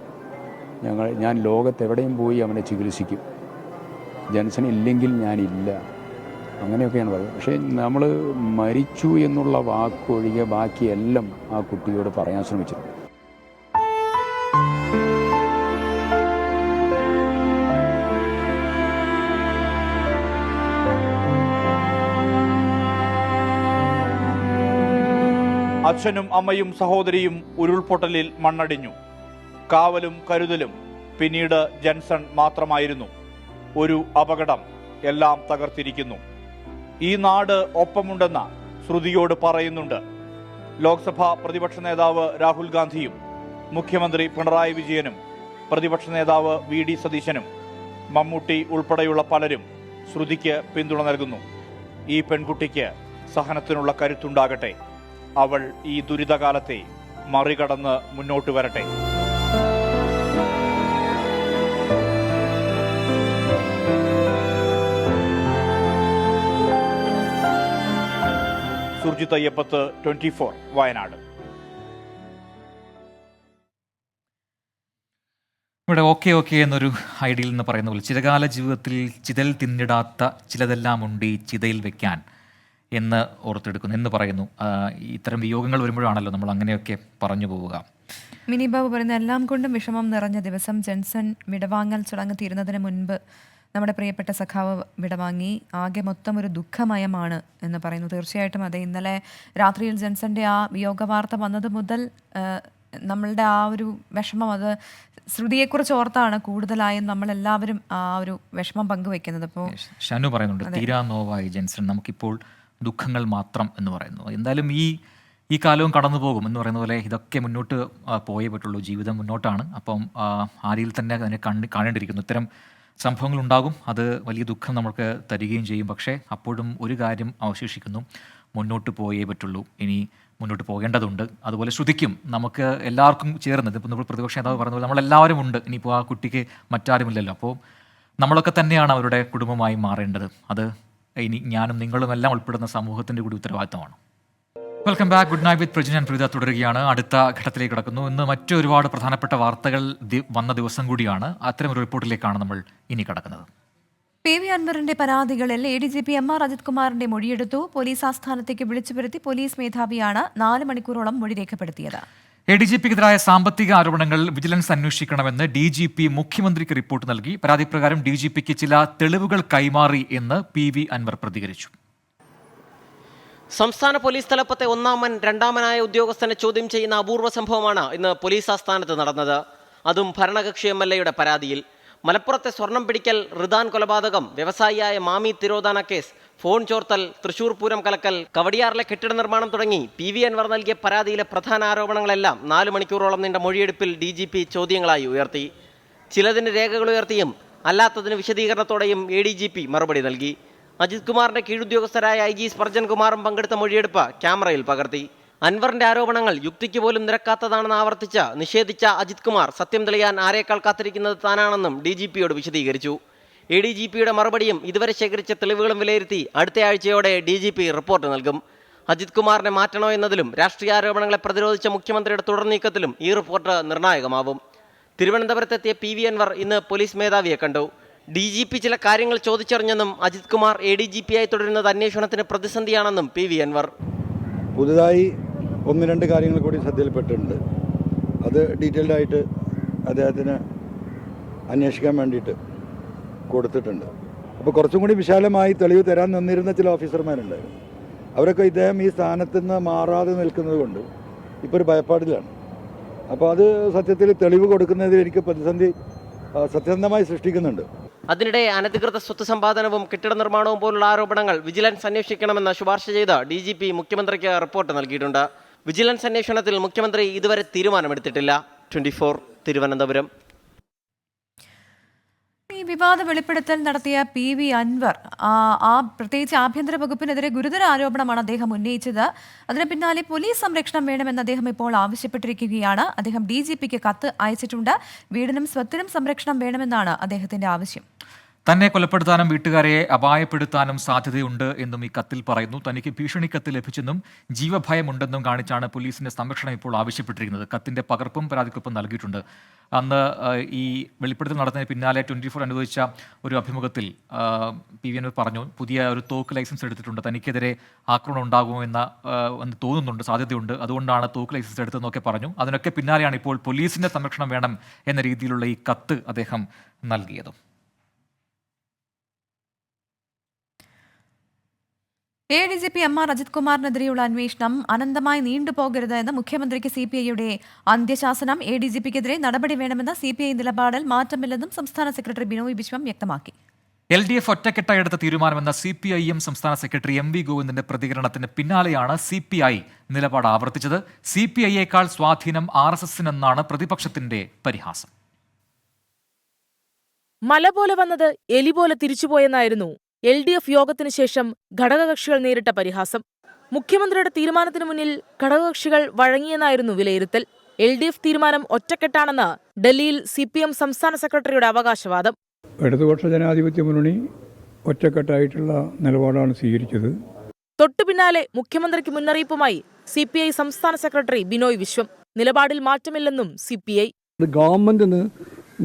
ഞാൻ ലോകത്തെവിടെയും പോയി അവനെ ചികിത്സിക്കും, ജെൻസൺ ഇല്ലെങ്കിൽ ഞാനില്ല, അങ്ങനെയൊക്കെയാണ് പറയുന്നത്. പക്ഷേ നമ്മൾ മരിച്ചു എന്നുള്ള വാക്കൊഴികെ ബാക്കിയെല്ലാം ആ കുട്ടിയോട് പറയാൻ ശ്രമിച്ചു. അച്ഛനും അമ്മയും സഹോദരിയും ഉരുൾപൊട്ടലിൽ മണ്ണടിഞ്ഞു. കാവലും കരുതലും പിന്നീട് ജെൻസൺ മാത്രമായിരുന്നു. ഒരു അപകടം എല്ലാം തകർത്തിരിക്കുന്നു. ഈ നാട് ഒപ്പമുണ്ടെന്ന ശ്രുതിയോട് പറയുന്നുണ്ട്. ലോക്സഭാ പ്രതിപക്ഷ നേതാവ് രാഹുൽ ഗാന്ധിയും മുഖ്യമന്ത്രി പിണറായി വിജയനും പ്രതിപക്ഷ നേതാവ് VD സതീശനും മമ്മൂട്ടി ഉൾപ്പെടെയുള്ള പലരും ശ്രുതിക്ക് പിന്തുണ നൽകുന്നു. ഈ പെൺകുട്ടിക്ക് സഹനത്തിനുള്ള കരുത്തുണ്ടാകട്ടെ. അവൾ ഈ ദുരിതകാലത്തെ മറികടന്ന് മുന്നോട്ട് വരട്ടെ. സുർജിത് അയ്യപ്പത്ത്, 24 വയനാട്. ഇവിടെ ഓക്കെ എന്നൊരു ഐഡിയയിൽ നിന്ന് പറയുന്ന പോലെ ചിരകാല ജീവിതത്തിൽ ചിതൽ തിന്നിടാത്ത ചിലതെല്ലാം ഉണ്ട് ഈ ചിതയിൽ വെക്കാൻ എന്ന് ഓർത്തെടുക്കുന്നു എന്ന് പറയുന്നു. ഇത്തരം വിയോഗങ്ങൾ വരുമ്പോഴാണല്ലോ നമ്മൾ അങ്ങനെയൊക്കെ പറഞ്ഞു പോവുക. മിനി ബാബു പറയുന്ന എല്ലാം കൊണ്ടും വിഷമം നിറഞ്ഞ ദിവസം. ജെൻസൺ വിടവാങ്ങൽ ചടങ്ങ് തീരുന്നതിന് മുൻപ് നമ്മുടെ പ്രിയപ്പെട്ട സഖാവ് വിടവാങ്ങി. ആകെ മൊത്തം ഒരു ദുഃഖമയമാണ് എന്ന് പറയുന്നു. തീർച്ചയായിട്ടും അതെ. ഇന്നലെ രാത്രിയിൽ ജെൻസന്റെ ആ വിയോഗ വാർത്ത വന്നത് മുതൽ നമ്മളുടെ ആ ഒരു വിഷമം, അത് ശ്രുതിയെക്കുറിച്ച് ഓർത്താണ് കൂടുതലായും നമ്മളെല്ലാവരും ആ ഒരു വിഷമം പങ്കുവെക്കുന്നത്. അപ്പോൾ ഷാനു പറയുന്നുണ്ട്, തീരാ നോവായി ജെൻസൺ, നമുക്കിപ്പോൾ ദുഃഖങ്ങൾ മാത്രം എന്ന് പറയുന്നു. എന്തായാലും ഈ കാലവും കടന്നു പോകും എന്ന് പറയുന്ന പോലെ ഇതൊക്കെ മുന്നോട്ട് പോയേ പറ്റുള്ളൂ. ജീവിതം മുന്നോട്ടാണ്. അപ്പം ആ രീതിയിൽ തന്നെ അതിനെ കാണേണ്ടിയിരിക്കുന്നു. ഇത്തരം സംഭവങ്ങൾ ഉണ്ടാകും, അത് വലിയ ദുഃഖം നമുക്ക് തരികയും ചെയ്യും. പക്ഷേ അപ്പോഴും ഒരു കാര്യം അവശേഷിക്കുന്നു, മുന്നോട്ട് പോയേ പറ്റുള്ളൂ. ഇനി മുന്നോട്ട് പോകേണ്ടതുണ്ട്. അതുപോലെ ശ്രുതിക്കും നമുക്ക് എല്ലാവർക്കും ചേർന്നത്, ഇപ്പോൾ നമ്മൾ പ്രതിപക്ഷ നേതാവ് പറഞ്ഞ പോലെ നമ്മളെല്ലാവരും ഉണ്ട്. ഇനിയിപ്പോൾ ആ കുട്ടിക്ക് മറ്റാരുമില്ലല്ലോ. അപ്പോൾ നമ്മളൊക്കെ തന്നെയാണ് അവരുടെ കുടുംബമായി മാറേണ്ടത്. അത് ഇനി ഞാനും നിങ്ങളും എല്ലാം ഉൾപ്പെടുന്ന സമൂഹത്തിൻ്റെ കൂടി ഉത്തരവാദിത്തമാണ്. Welcome back. Good night with Prajin and Preetha തുടരുകയാണ്. അടുത്ത ഘട്ടത്തിലേക്ക് കിടക്കുന്നു. ഇന്ന് മറ്റൊരുപാട് പ്രധാനപ്പെട്ട വാർത്തകൾ വന്ന ദിവസം കൂടിയാണ്. അത്തരം ഒരു റിപ്പോർട്ടിലേക്കാണ് നമ്മൾ ഇനി കടക്കുന്നത്. PV അൻവറിന്റെ പരാതികളിൽ ADGP MR അജിത് കുമാറിന്റെ മൊഴിയെടുത്തു. പോലീസ് ആസ്ഥാനത്തേക്ക് വിളിച്ചു വരുത്തി പോലീസ് മേധാവിയാണ് 4 മണിക്കൂറോളം മൊഴി രേഖപ്പെടുത്തിയത്. ADGPക്കെതിരായ സാമ്പത്തിക ആരോപണങ്ങൾ വിജിലൻസ് അന്വേഷിക്കണമെന്ന് DGP മുഖ്യമന്ത്രിക്ക് റിപ്പോർട്ട് നൽകി. പരാതി പ്രകാരം DGPക്ക് ചില തെളിവുകൾ കൈമാറി എന്ന് PV അൻവർ പ്രതികരിച്ചു. സംസ്ഥാന പോലീസ് തലപ്പത്തെ ഒന്നാമൻ രണ്ടാമനായ ഉദ്യോഗസ്ഥനെ ചോദ്യം ചെയ്യുന്ന അപൂർവ സംഭവമാണ് ഇന്ന് പോലീസ് ആസ്ഥാനത്ത് നടന്നത്. അതും ഭരണകക്ഷി MLAയുടെ പരാതിയിൽ. മലപ്പുറത്തെ സ്വർണം പിടിക്കൽ, റിദാൻ കൊലപാതകം, വ്യവസായിയായ മാമി തിരോധാന കേസ്, ഫോൺ ചോർത്തൽ, തൃശൂർ പൂരം കലക്കൽ, കവടിയാറിലെ കെട്ടിട നിർമ്മാണം തുടങ്ങി PV അൻവർ നൽകിയ പരാതിയിലെ പ്രധാന ആരോപണങ്ങളെല്ലാം 4 മണിക്കൂറോളം നീണ്ട മൊഴിയെടുപ്പിൽ DGP ചോദ്യങ്ങളായി ഉയർത്തി. ചിലതിന് രേഖകൾ ഉയർത്തിയും അല്ലാത്തതിന് വിശദീകരണത്തോടെയും ADGP മറുപടി നൽകി. അജിത് കുമാറിന്റെ കീഴുദ്യോഗസ്ഥരായ IG സ്പർജൻ കുമാറും പങ്കെടുത്ത മൊഴിയെടുപ്പ് ക്യാമറയിൽ പകർത്തി. അൻവറിന്റെ ആരോപണങ്ങൾ യുക്തിക്ക് പോലും നിരക്കാത്തതാണെന്ന് ആവർത്തിച്ച് നിഷേധിച്ച അജിത് കുമാർ സത്യം തെളിയാൻ ആരേക്കാൾ കാത്തിരിക്കുന്നത് താനാണെന്നും DGPയോട് വിശദീകരിച്ചു. ADGPയുടെ മറുപടിയും ഇതുവരെ ശേഖരിച്ച തെളിവുകളും വിലയിരുത്തി അടുത്ത ആഴ്ചയോടെ DGP റിപ്പോർട്ട് നൽകും. അജിത് കുമാറിനെ മാറ്റണോ എന്നതിലും രാഷ്ട്രീയ ആരോപണങ്ങളെ പ്രതിരോധിച്ച മുഖ്യമന്ത്രിയുടെ തുടർ നീക്കത്തിലും ഈ റിപ്പോർട്ട് നിർണായകമാവും. തിരുവനന്തപുരത്തെത്തിയ PV അൻവർ ഇന്ന് പോലീസ് മേധാവിയെ കണ്ടു. DGP ചില കാര്യങ്ങൾ ചോദിച്ചറിഞ്ഞെന്നും അജിത് കുമാർ ADGPയായി തുടരുന്നത് അന്വേഷണത്തിന് പ്രതിസന്ധിയാണെന്നും PV അൻവർ. പുതുതായി 1-2 കാര്യങ്ങൾ കൂടി ശ്രദ്ധയിൽപ്പെട്ടിട്ടുണ്ട്. അത് ഡീറ്റെയിൽഡായിട്ട് അദ്ദേഹത്തിന് അന്വേഷിക്കാൻ വേണ്ടിയിട്ട് കൊടുത്തിട്ടുണ്ട്. അപ്പോൾ കുറച്ചും കൂടി വിശാലമായി തെളിവ് തരാൻ നിന്നിരുന്ന ചില ഓഫീസർമാരുണ്ട്. അവരൊക്കെ ഇദ്ദേഹം ഈ സ്ഥാനത്ത് നിന്ന് മാറാതെ നിൽക്കുന്നത് കൊണ്ട് ഇപ്പോൾ ഒരു ഭയപ്പാടിലാണ്. അപ്പോൾ അത് സത്യത്തിൽ തെളിവ് കൊടുക്കുന്നതിൽ എനിക്ക് പ്രതിസന്ധി സത്യസന്ധമായി സൃഷ്ടിക്കുന്നുണ്ട്. അതിനിടെ അനധികൃത സ്വത്ത് സമ്പാദനവും കെട്ടിട നിർമ്മാണവും പോലുള്ള ആരോപണങ്ങൾ വിജിലൻസ് അന്വേഷിക്കണമെന്ന് ശുപാർശ ചെയ്ത് DGP മുഖ്യമന്ത്രിക്ക് റിപ്പോർട്ട് നൽകിയിട്ടുണ്ട്. വിജിലൻസ് അന്വേഷണത്തിൽ മുഖ്യമന്ത്രി ഇതുവരെ തീരുമാനമെടുത്തിട്ടില്ല. 24 തിരുവനന്തപുരം. ഈ വിവാദ വെളിപ്പെടുത്തൽ നടത്തിയ PV അൻവർ പ്രത്യേകിച്ച് ആഭ്യന്തര വകുപ്പിനെതിരെ ഗുരുതര ആരോപണമാണ് അദ്ദേഹം ഉന്നയിച്ചത്. അതിന് പിന്നാലെ പോലീസ് സംരക്ഷണം വേണമെന്ന് അദ്ദേഹം ഇപ്പോൾ ആവശ്യപ്പെട്ടിരിക്കുകയാണ്. അദ്ദേഹം DGPക്ക് കത്ത് അയച്ചിട്ടുണ്ട്. വീടിനും സ്വത്തിനും സംരക്ഷണം വേണമെന്നാണ് അദ്ദേഹത്തിന്റെ ആവശ്യം. തന്നെ കൊലപ്പെടുത്താനും വീട്ടുകാരെ അപായപ്പെടുത്താനും സാധ്യതയുണ്ട് എന്നും ഈ കത്തിൽ പറയുന്നു. തനിക്ക് ഭീഷണിക്കത്ത് ലഭിച്ചെന്നും ജീവഭയമുണ്ടെന്നും കാണിച്ചാണ് പോലീസിന്റെ സംരക്ഷണം ഇപ്പോൾ ആവശ്യപ്പെട്ടിരിക്കുന്നത്. കത്തിന്റെ പകർപ്പും പരാതിക്കൊപ്പം നൽകിയിട്ടുണ്ട്. ഈ വെളിപ്പെടുത്തൽ നടന്നതിന് പിന്നാലെ 24 അനുവദിച്ച ഒരു അഭിമുഖത്തിൽ PV അൻവർ പറഞ്ഞു, പുതിയ ഒരു തോക്ക് ലൈസൻസ് എടുത്തിട്ടുണ്ട്, തനിക്കെതിരെ ആക്രമണം ഉണ്ടാകുമോ എന്ന് തോന്നുന്നുണ്ട്, സാധ്യതയുണ്ട്, അതുകൊണ്ടാണ് തോക്ക് ലൈസൻസ് എടുത്തതെന്നൊക്കെ പറഞ്ഞു. അതിനൊക്കെ പിന്നാലെയാണ് ഇപ്പോൾ പോലീസിന്റെ സംരക്ഷണം വേണം എന്ന രീതിയിലുള്ള ഈ കത്ത് അദ്ദേഹം നൽകിയതും. ADGP MR അജിത് കുമാറിനെതിരെയുള്ള അന്വേഷണം അനന്തമായി നീണ്ടുപോകരുത് എന്ന് മുഖ്യമന്ത്രിക്ക് CPIയുടെ അന്ത്യശാസനം. ADGPക്കെതിരെ നടപടി വേണമെന്ന CPI നിലപാടിൽ മാറ്റമില്ലെന്നും സംസ്ഥാന സെക്രട്ടറി ബിനോയ് വിശ്വം വ്യക്തമാക്കി. LDF ഒറ്റക്കെട്ടായി എടുത്ത തീരുമാനമെന്ന CPIM സംസ്ഥാന സെക്രട്ടറി MV ഗോവിന്ദന്റെ പ്രതികരണത്തിന് പിന്നാലെയാണ് CPI നിലപാട് ആവർത്തിച്ചത്. CPIയേക്കാൾ സ്വാധീനം RSSനെന്നാണ് പ്രതിപക്ഷത്തിന്റെ പരിഹാസം. മല പോലെ വന്നത് എലി പോലെ തിരിച്ചുപോയെന്നായിരുന്നു LDF യോഗത്തിനു ശേഷം ഘടകകക്ഷികൾ നേരിട്ട പരിഹാസം. മുഖ്യമന്ത്രിയുടെ തീരുമാനത്തിനു മുന്നിൽ ഘടകകക്ഷികൾ വഴങ്ങിയെന്നായിരുന്നു വിലയിരുത്തൽ. LDF തീരുമാനം ഒറ്റക്കെട്ടാണെന്ന് ഡൽഹിയിൽ CPM സംസ്ഥാന സെക്രട്ടറിയുടെ അവകാശവാദം. ഇടതുപക്ഷ ജനാധിപത്യ മുന്നണി ഒറ്റക്കെട്ടായിട്ടുള്ള നിലപാടാണ് സ്വീകരിച്ചത്. തൊട്ടുപിന്നാലെ മുഖ്യമന്ത്രിക്ക് മുന്നറിയിപ്പുമായി CPI സംസ്ഥാന സെക്രട്ടറി ബിനോയ് വിശ്വം. നിലപാടിൽ മാറ്റമില്ലെന്നും CPI. ഗവൺമെന്റിന്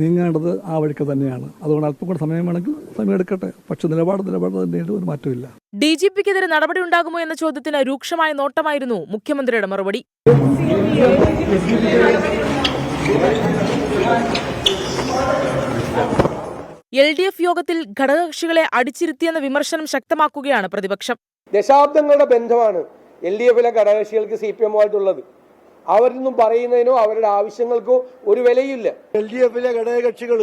നീങ്ങേണ്ടത് ആ വഴിക്ക് തന്നെയാണ്. അതുകൊണ്ട് അല്പം കൂടെ സമയമാണെങ്കിൽ സമയം എടുക്കട്ടെ. പക്ഷെ നിലപാട് തന്നെയാണ്, ഒരു മാറ്റമില്ല. DGPക്കെതിരെ നടപടി ഉണ്ടാകുമോ എന്ന ചോദ്യത്തിന് രൂക്ഷമായ നോട്ടമായിരുന്നു മുഖ്യമന്ത്രിയുടെ മറുപടി. LDF യോഗത്തിൽ ഘടകകക്ഷികളെ അടിച്ചിരുത്തിയെന്ന വിമർശനം ശക്തമാക്കുകയാണ് പ്രതിപക്ഷം. ദശാബ്ദങ്ങളുടെ ബന്ധമാണ് LDFിലെ ഘടകകക്ഷികൾക്ക് CPMമായിട്ടുള്ളത്. അവരൊന്നും പറയുന്നതിനോ അവരുടെ ആവശ്യങ്ങൾക്കോ ഒരു വിലയില്ല. LDFിലെ ഘടകകക്ഷികൾ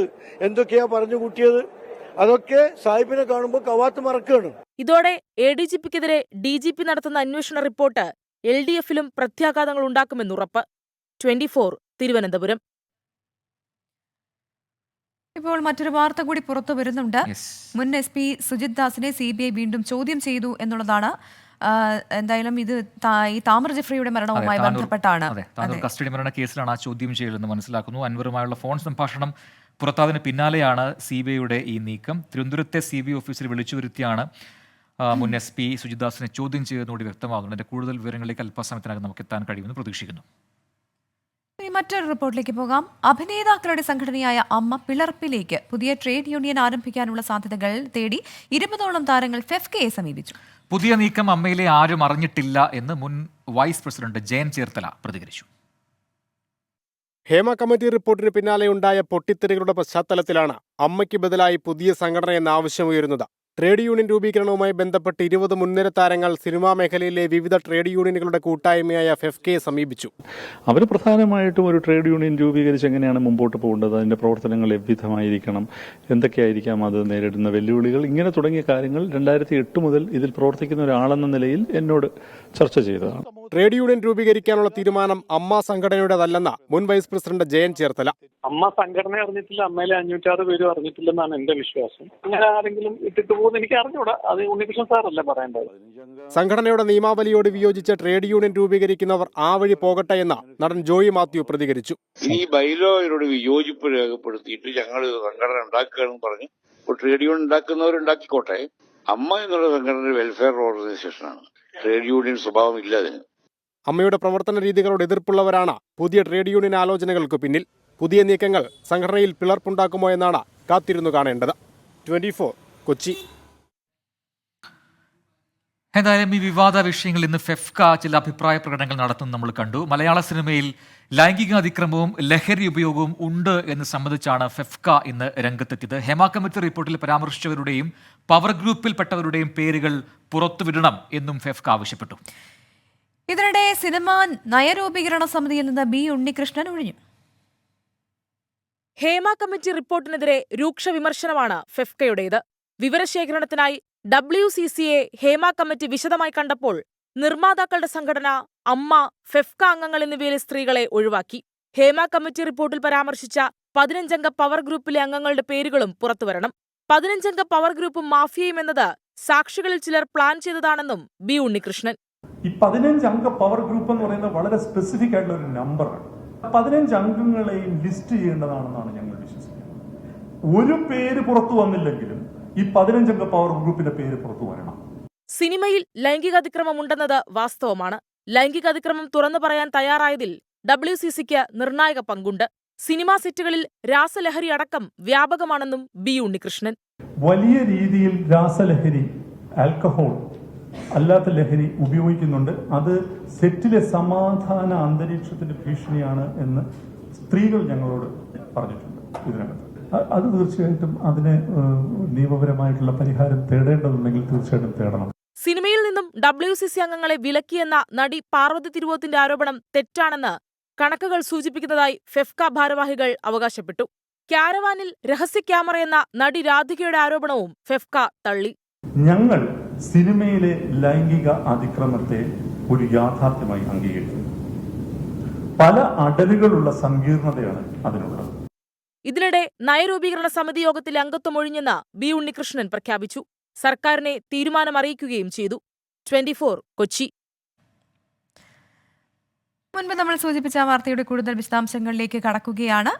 എന്തൊക്കെയാ പറഞ്ഞു കൂട്ടിയത്, അതൊക്കെ സാഹിബിനെ കാണുമ്പോൾ കവാത്ത് മറക്കുകയാണ്. ഇതോടെ ADGPക്കെതിരെ DGP നടത്തുന്ന അന്വേഷണ റിപ്പോർട്ട് LDFിലും പ്രത്യാഘാതങ്ങൾ ഉണ്ടാക്കുമെന്നുറപ്പ്. 24 തിരുവനന്തപുരം. ഇപ്പോൾ മറ്റൊരു വാർത്ത കൂടി പുറത്തു വരുന്നുണ്ട്. മുൻ SP സുജിത് ദാസിനെ CBI വീണ്ടും ചോദ്യം ചെയ്തു എന്നുള്ളതാണ്. എന്തായാലും ഇത് ഈ താമർ ജെഫ്രിയുടെ മരണവുമായി ബന്ധപ്പെട്ടാണ്. കസ്റ്റഡി മരണ കേസിലാണ് ആ ചോദ്യം ചെയ്യലെന്ന് മനസ്സിലാക്കുന്നു. അൻവറുമായുള്ള ഫോൺ സംഭാഷണം പുറത്താതിന് പിന്നാലെയാണ് CBIയുടെ ഈ നീക്കം. തിരുവനന്തപുരത്തെ CBI ഓഫീസിൽ വിളിച്ചു വരുത്തിയാണ് മുൻ SP സുജിത് ദാസിനെ ചോദ്യം ചെയ്തതോടെ വ്യക്തമാകുന്നത്. അതിന്റെ കൂടുതൽ വിവരങ്ങളിലേക്ക് അല്പസമയത്തിനകം നമുക്ക് എത്താൻ കഴിയുമെന്ന് പ്രതീക്ഷിക്കുന്നു. മറ്റൊരു റിപ്പോർട്ടിലേക്ക് പോകാം. അഭിനേതാക്കളുടെ സംഘടനയായ അമ്മ പിളർപ്പിലേക്ക് പുതിയ ട്രേഡ് യൂണിയൻ ആരംഭിക്കാനുള്ള സാധ്യതകൾ തേടി 20ഓളം താരങ്ങൾ ഫെഫ്കയെ സമീപിച്ചു. പുതിയ നീക്കം അമ്മയിലെ ആരും അറിഞ്ഞിട്ടില്ല എന്ന് മുൻ വൈസ് പ്രസിഡന്റ് ജയൻ ചേർത്തല പ്രതികരിച്ചു. ഹേമ കമ്മിറ്റി റിപ്പോർട്ടിന് പിന്നാലെയുണ്ടായ പൊട്ടിത്തെറികളുടെ പശ്ചാത്തലത്തിലാണ് അമ്മയ്ക്ക് ബദലായി പുതിയ സംഘടനയെന്ന ആവശ്യമുയരുന്നത്. ട്രേഡ് യൂണിയൻ രൂപീകരണവുമായി ബന്ധപ്പെട്ട് 20 മുൻനിര താരങ്ങൾ സിനിമാ മേഖലയിലെ വിവിധ ട്രേഡ് യൂണിയനുകളുടെ കൂട്ടായ്മയായ ഫെഫ്കയെ സമീപിച്ചു. അവർ പ്രധാനമായിട്ടും ഒരു ട്രേഡ് യൂണിയൻ രൂപീകരിച്ച് എങ്ങനെയാണ് മുമ്പോട്ട് പോകേണ്ടത്, അതിൻ്റെ പ്രവർത്തനങ്ങൾ എவ்விധമായിരിക്കണം, എന്തൊക്കെയായിരിക്കാം അത് നേരിടുന്ന വെല്ലുവിളികൾ, ഇങ്ങനെ തുടങ്ങിയ കാര്യങ്ങൾ 2008 മുതൽ ഇതിൽ പ്രവർത്തിക്കുന്ന ഒരാളെന്ന നിലയിൽ എന്നോട് ചർച്ച ചെയ്തതാണ്. ട്രേഡ് യൂണിയൻ രൂപീകരിക്കാനുള്ള തീരുമാനം അമ്മ സംഘടനയുടേതല്ലെന്ന മുൻ വൈസ് പ്രസിഡന്റ് ജയൻ ചേർത്തല. അമ്മ സംഘടന അറിഞ്ഞിട്ടില്ല, അമ്മയിലെ 506 പേരും അറിഞ്ഞിട്ടില്ലെന്നാണ് എന്റെ വിശ്വാസം. അങ്ങനെ ആരെങ്കിലും ഇട്ടിട്ട് പോകുന്ന എനിക്ക് അറിഞ്ഞൂടാ, അത് ഉണ്ണികൃഷ്ണൻ സാറല്ലേ പറയേണ്ടത്. സംഘടനയുടെ നിയമാവലിയോട് വിയോജിച്ച ട്രേഡ് യൂണിയൻ രൂപീകരിക്കുന്നവർ ആ വഴി പോകട്ടെ എന്ന നടൻ ജോയി മാത്യു പ്രതികരിച്ചു. ഈ ബൈലോയോട് വിയോജിപ്പ് രേഖപ്പെടുത്തിയിട്ട് ഞങ്ങൾ സംഘടന ഉണ്ടാക്കുകയാണെന്ന് പറഞ്ഞ് ട്രേഡ് യൂണിയൻ ഉണ്ടാക്കുന്നവരുണ്ടാക്കിക്കോട്ടെ. അമ്മ എന്നുള്ള സംഘടന വെൽഫെയർ ഓർഗനൈസേഷനാണ്, ട്രേഡ് യൂണിയൻ സ്വഭാവം ഇല്ല അതിന്. അമ്മയുടെ പ്രവർത്തന രീതികളോട് എതിർപ്പുള്ളവരാണ് പുതിയ ട്രേഡ് യൂണിയൻ ആലോചനകൾക്ക് പിന്നിൽ. പുതിയ നീക്കങ്ങൾ സംഘടനയിൽ പിളർപ്പുണ്ടാക്കുമോ എന്നാണ് കാത്തിരുന്നു കാണേണ്ടത്. 24 കൊച്ചി. എന്തായാലും ഈ വിവാദ വിഷയങ്ങളിൽ ഇന്ന് ഫെഫ്ക ചില അഭിപ്രായ പ്രകടനങ്ങൾ നടത്തുന്നത് നമ്മൾ കണ്ടു. മലയാള സിനിമയിൽ ലൈംഗിക അതിക്രമവും ലഹരി ഉപയോഗവും ഉണ്ട് എന്ന് സംബന്ധിച്ചാണ് ഫെഫ്ക ഇന്ന് രംഗത്തെത്തിയത്. ഹേമ കമ്മിറ്റി റിപ്പോർട്ടിൽ പരാമർശിച്ചവരുടെയും പവർ ഗ്രൂപ്പിൽപ്പെട്ടവരുടെയും പേരുകൾ പുറത്തുവിടണം എന്നും ഫെഫ്ക ആവശ്യപ്പെട്ടു. ഇതിനിടെ സിനിമാ നയരൂപീകരണ സമിതിയിൽ നിന്ന് B ഉണ്ണികൃഷ്ണൻ ഒഴിഞ്ഞു. ഹേമ കമ്മിറ്റി റിപ്പോർട്ടിനെതിരെ രൂക്ഷ വിമർശനമാണ് ഫെഫ്കയുടേത്. വിവരശേഖരണത്തിനായി WCCയെ ഹേമ കമ്മിറ്റി വിശദമായി കണ്ടപ്പോൾ നിർമ്മാതാക്കളുടെ സംഘടന, അമ്മ, ഫെഫ്ക അംഗങ്ങൾ എന്നിവയിലെ സ്ത്രീകളെ ഒഴിവാക്കി. ഹേമ കമ്മിറ്റി റിപ്പോർട്ടിൽ പരാമർശിച്ച 15-അംഗ പവർ ഗ്രൂപ്പിലെ അംഗങ്ങളുടെ പേരുകളും പുറത്തുവരണം. 15-അംഗ പവർ ഗ്രൂപ്പും മാഫിയയും എന്നത് സാക്ഷികളിൽ ചിലർ പ്ലാൻ ചെയ്തതാണെന്നും ബി ഉണ്ണികൃഷ്ണൻ. ഈ 15-അംഗ പവർ ഗ്രൂപ്പ് എന്ന് പറയുന്നത് വളരെ സ്പെസിഫിക് ആയിട്ടുള്ള ഒരു നമ്പറാണ്. 15 അംഗങ്ങളെയും ലിസ്റ്റ് ചെയ്യേണ്ടതാണെന്നാണ് ഞങ്ങൾ വിശ്വസിക്കുന്നത്. ഒരു പേര് പുറത്തു വന്നില്ലെങ്കിലും ഈ 15-അംഗ പവർ ഗ്രൂപ്പിന്റെ പേര് പുറത്തു വരണം. സിനിമയിൽ ലൈംഗികാതിക്രമം ഉണ്ടെന്നത് വാസ്തവമാണ്. ലൈംഗികാതിക്രമം തുറന്നു പറയാൻ തയ്യാറായതിൽ WCCക്ക് നിർണായക പങ്കുണ്ട്. സിനിമാ സെറ്റുകളിൽ രാസലഹരി അടക്കം വ്യാപകമാണെന്നും ബി ഉണ്ണികൃഷ്ണൻ. വലിയ രീതിയിൽ രാസലഹരി, ആൽക്കഹോൾ അല്ലാത്ത ലഹരി ഉപയോഗിക്കുന്നുണ്ട്. അത് സെറ്റിലെ സമാധാന അന്തരീക്ഷത്തിന് ഭീഷണിയാണ് എന്ന് സ്ത്രീകൾ ഞങ്ങളോട് പറഞ്ഞിട്ടുണ്ട് ഇതിനകത്ത്. അത് തീർച്ചയായിട്ടും അതിന് നിയമപരമായിട്ടുള്ള പരിഹാരം തേടേണ്ടതുണ്ടെങ്കിൽ തീർച്ചയായിട്ടും തേടണം. സിനിമയിൽ നിന്നും WCC അംഗങ്ങളെ വിലക്കിയെന്ന നടി പാർവതി തിരുവോത്തിന്റെ ആരോപണം തെറ്റാണെന്ന് കണക്കുകൾ സൂചിപ്പിക്കുന്നതായി ഫെഫ്ക ഭാരവാഹികൾ അവകാശപ്പെട്ടു. ക്യാരവാനിൽ രഹസ്യ ക്യാമറയെന്ന നടി രാധികയുടെ ആരോപണവും ഫെഫ്ക തള്ളി. ഞങ്ങൾ സിനിമയിലെ ലൈംഗിക അതിക്രമത്തെ ഒരു യാഥാർത്ഥ്യമായി അംഗീകരിക്കുന്നു. പല അടരുകളുള്ള സങ്കീർണതയാണ് അതിനുള്ളത്. ഇതിനിടെ നയരൂപീകരണ സമിതി യോഗത്തിലെ അംഗത്വം ഒഴിഞ്ഞെന്ന് ബി ഉണ്ണികൃഷ്ണൻ പ്രഖ്യാപിച്ചു. സർക്കാരിനെ തീരുമാനം അറിയിക്കുകയും ചെയ്തു. 24 കൊച്ചി. മുൻപ് നമ്മൾ സൂചിപ്പിച്ച വാർത്തയുടെ കൂടുതൽ വിശദാംശങ്ങളിലേക്ക് കടക്കുകയാണ്.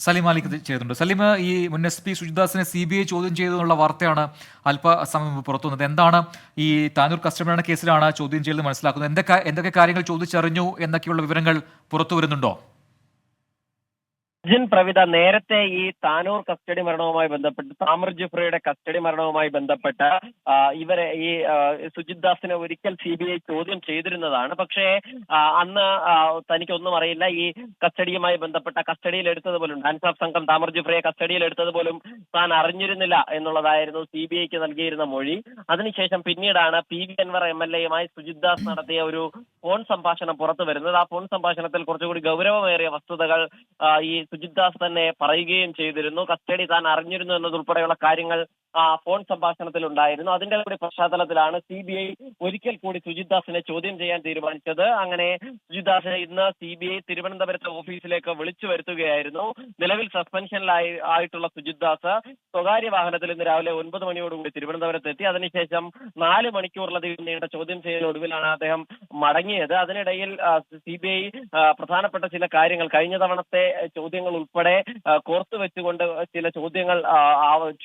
സലീം മാലിക് ചെയ്തിട്ടുണ്ട്. സലീം, ഈ മുൻ SP സുജിദാസിനെ CBI ചോദ്യം ചെയ്തെന്നുള്ള വാർത്തയാണ് അല്പസമയം മുമ്പ് പുറത്തു വന്നത്. എന്താണ് ഈ താനൂർ കസ്റ്റഡി മരണ കേസിലാണ് ചോദ്യം ചെയ്തത് മനസ്സിലാക്കുന്നത്? എന്തൊക്കെ കാര്യങ്ങൾ ചോദിച്ചറിഞ്ഞു എന്നൊക്കെയുള്ള വിവരങ്ങൾ പുറത്തു വരുന്നുണ്ടോ? പ്രവിത, നേരത്തെ ഈ താനൂർ കസ്റ്റഡി മരണവുമായി ബന്ധപ്പെട്ട്, താമർ ജിഫ്രയുടെ കസ്റ്റഡി മരണവുമായി ബന്ധപ്പെട്ട് ഇവരെ ഈ സുജിത് ദാസിനെ ഒരിക്കൽ CBI ചോദ്യം ചെയ്തിരുന്നതാണ്. പക്ഷേ അന്ന് തനിക്കൊന്നും അറിയില്ല. ഈ കസ്റ്റഡിയുമായി ബന്ധപ്പെട്ട കസ്റ്റഡിയിൽ എടുത്തത് പോലും, ഡാൻസ് സംഘം താമർ ജിഫ്രയെ കസ്റ്റഡിയിൽ എടുത്തത് പോലും താൻ അറിഞ്ഞിരുന്നില്ല എന്നുള്ളതായിരുന്നു CBIക്ക് നൽകിയിരുന്ന മൊഴി. അതിനുശേഷം പിന്നീടാണ് PV അൻവർ MLAയുമായി സുജിത് ദാസ് നടത്തിയ ഒരു ഫോൺ സംഭാഷണം പുറത്തു വരുന്നത്. ആ ഫോൺ സംഭാഷണത്തിൽ കുറച്ചുകൂടി ഗൗരവമേറിയ വസ്തുതകൾ ഈ സുജിത് ദാസ് തന്നെ പറയുകയും ചെയ്തിരുന്നു. കസ്റ്റഡി താൻ അറിഞ്ഞിരുന്നു എന്നതുൾപ്പെടെയുള്ള കാര്യങ്ങൾ ഫോൺ സംഭാഷണത്തിൽ ഉണ്ടായിരുന്നു. അതിന്റെ കൂടി പശ്ചാത്തലത്തിലാണ് CBI ഒരിക്കൽ കൂടി സുജിത് ദാസിനെ ചോദ്യം ചെയ്യാൻ തീരുമാനിച്ചത്. അങ്ങനെ സുജിത് ദാസിനെ ഇന്ന് CBI തിരുവനന്തപുരത്തെ ഓഫീസിലേക്ക് വിളിച്ചു വരുത്തുകയായിരുന്നു. നിലവിൽ സസ്പെൻഷനിലായിട്ടുള്ള സുജിത് ദാസ് സ്വകാര്യ വാഹനത്തിൽ ഇന്ന് രാവിലെ 9 മണിയോടുകൂടി തിരുവനന്തപുരത്ത് എത്തി. അതിനുശേഷം 4 മണിക്കൂറിലധികം നീണ്ട ചോദ്യം ചെയ്യലൊടുവിലാണ് അദ്ദേഹം മടങ്ങിയത്. അതിനിടയിൽ CBI പ്രധാനപ്പെട്ട ചില കാര്യങ്ങൾ, കഴിഞ്ഞ തവണത്തെ ചോദ്യങ്ങൾ ഉൾപ്പെടെ കോർത്തു വെച്ചുകൊണ്ട് ചില ചോദ്യങ്ങൾ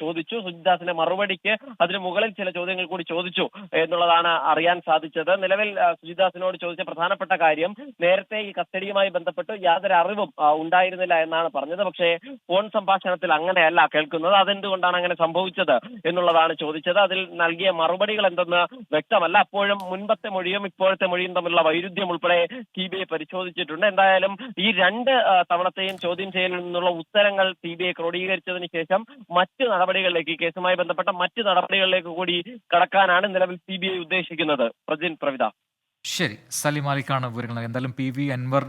ചോദിച്ചു. സുജിത് ദാസിന്റെ മറുപടിക്ക് അതിന് മുകളിൽ ചില ചോദ്യങ്ങൾ കൂടി ചോദിച്ചു എന്നുള്ളതാണ് അറിയാൻ സാധിച്ചത്. നിലവിൽ സുജിത് ദാസിനോട് ചോദിച്ച പ്രധാനപ്പെട്ട കാര്യം, നേരത്തെ ഈ കസ്റ്റഡിയുമായി ബന്ധപ്പെട്ട് യാതൊരു അറിവും ഉണ്ടായിരുന്നില്ല എന്നാണ് പറഞ്ഞത്. പക്ഷേ ഫോൺ സംഭാഷണത്തിൽ അങ്ങനെയല്ല കേൾക്കുന്നത്. അതെന്തുകൊണ്ടാണ് അങ്ങനെ സംഭവിച്ചത് എന്നുള്ളതാണ് ചോദിച്ചത്. അതിൽ നൽകിയ മറുപടികൾ എന്തെന്ന് വ്യക്തമല്ല. അപ്പോഴും മുൻപത്തെ മൊഴിയും ഇപ്പോഴത്തെ മൊഴിയും തമ്മിലുള്ള വൈരുദ്ധ്യം ഉൾപ്പെടെ CBI പരിശോധിച്ചിട്ടുണ്ട്. എന്തായാലും ഈ 2 തവണത്തെയും ചോദ്യം ചെയ്യലിൽ നിന്നുള്ള ഉത്തരങ്ങൾ CBI ക്രോഡീകരിച്ചതിന് ശേഷം മറ്റ് നടപടികളിലേക്ക്, കേസുമായി ബന്ധപ്പെട്ട മറ്റ് നടപടികളിലേക്ക് കൂടി കടക്കാനാണ് നിലവിൽ CBI ഉദ്ദേശിക്കുന്നത്. പ്രവിത. ശരി, സലീം മാലിക്കാണ് വിവരങ്ങൾ. എന്തായാലും PV അൻവർ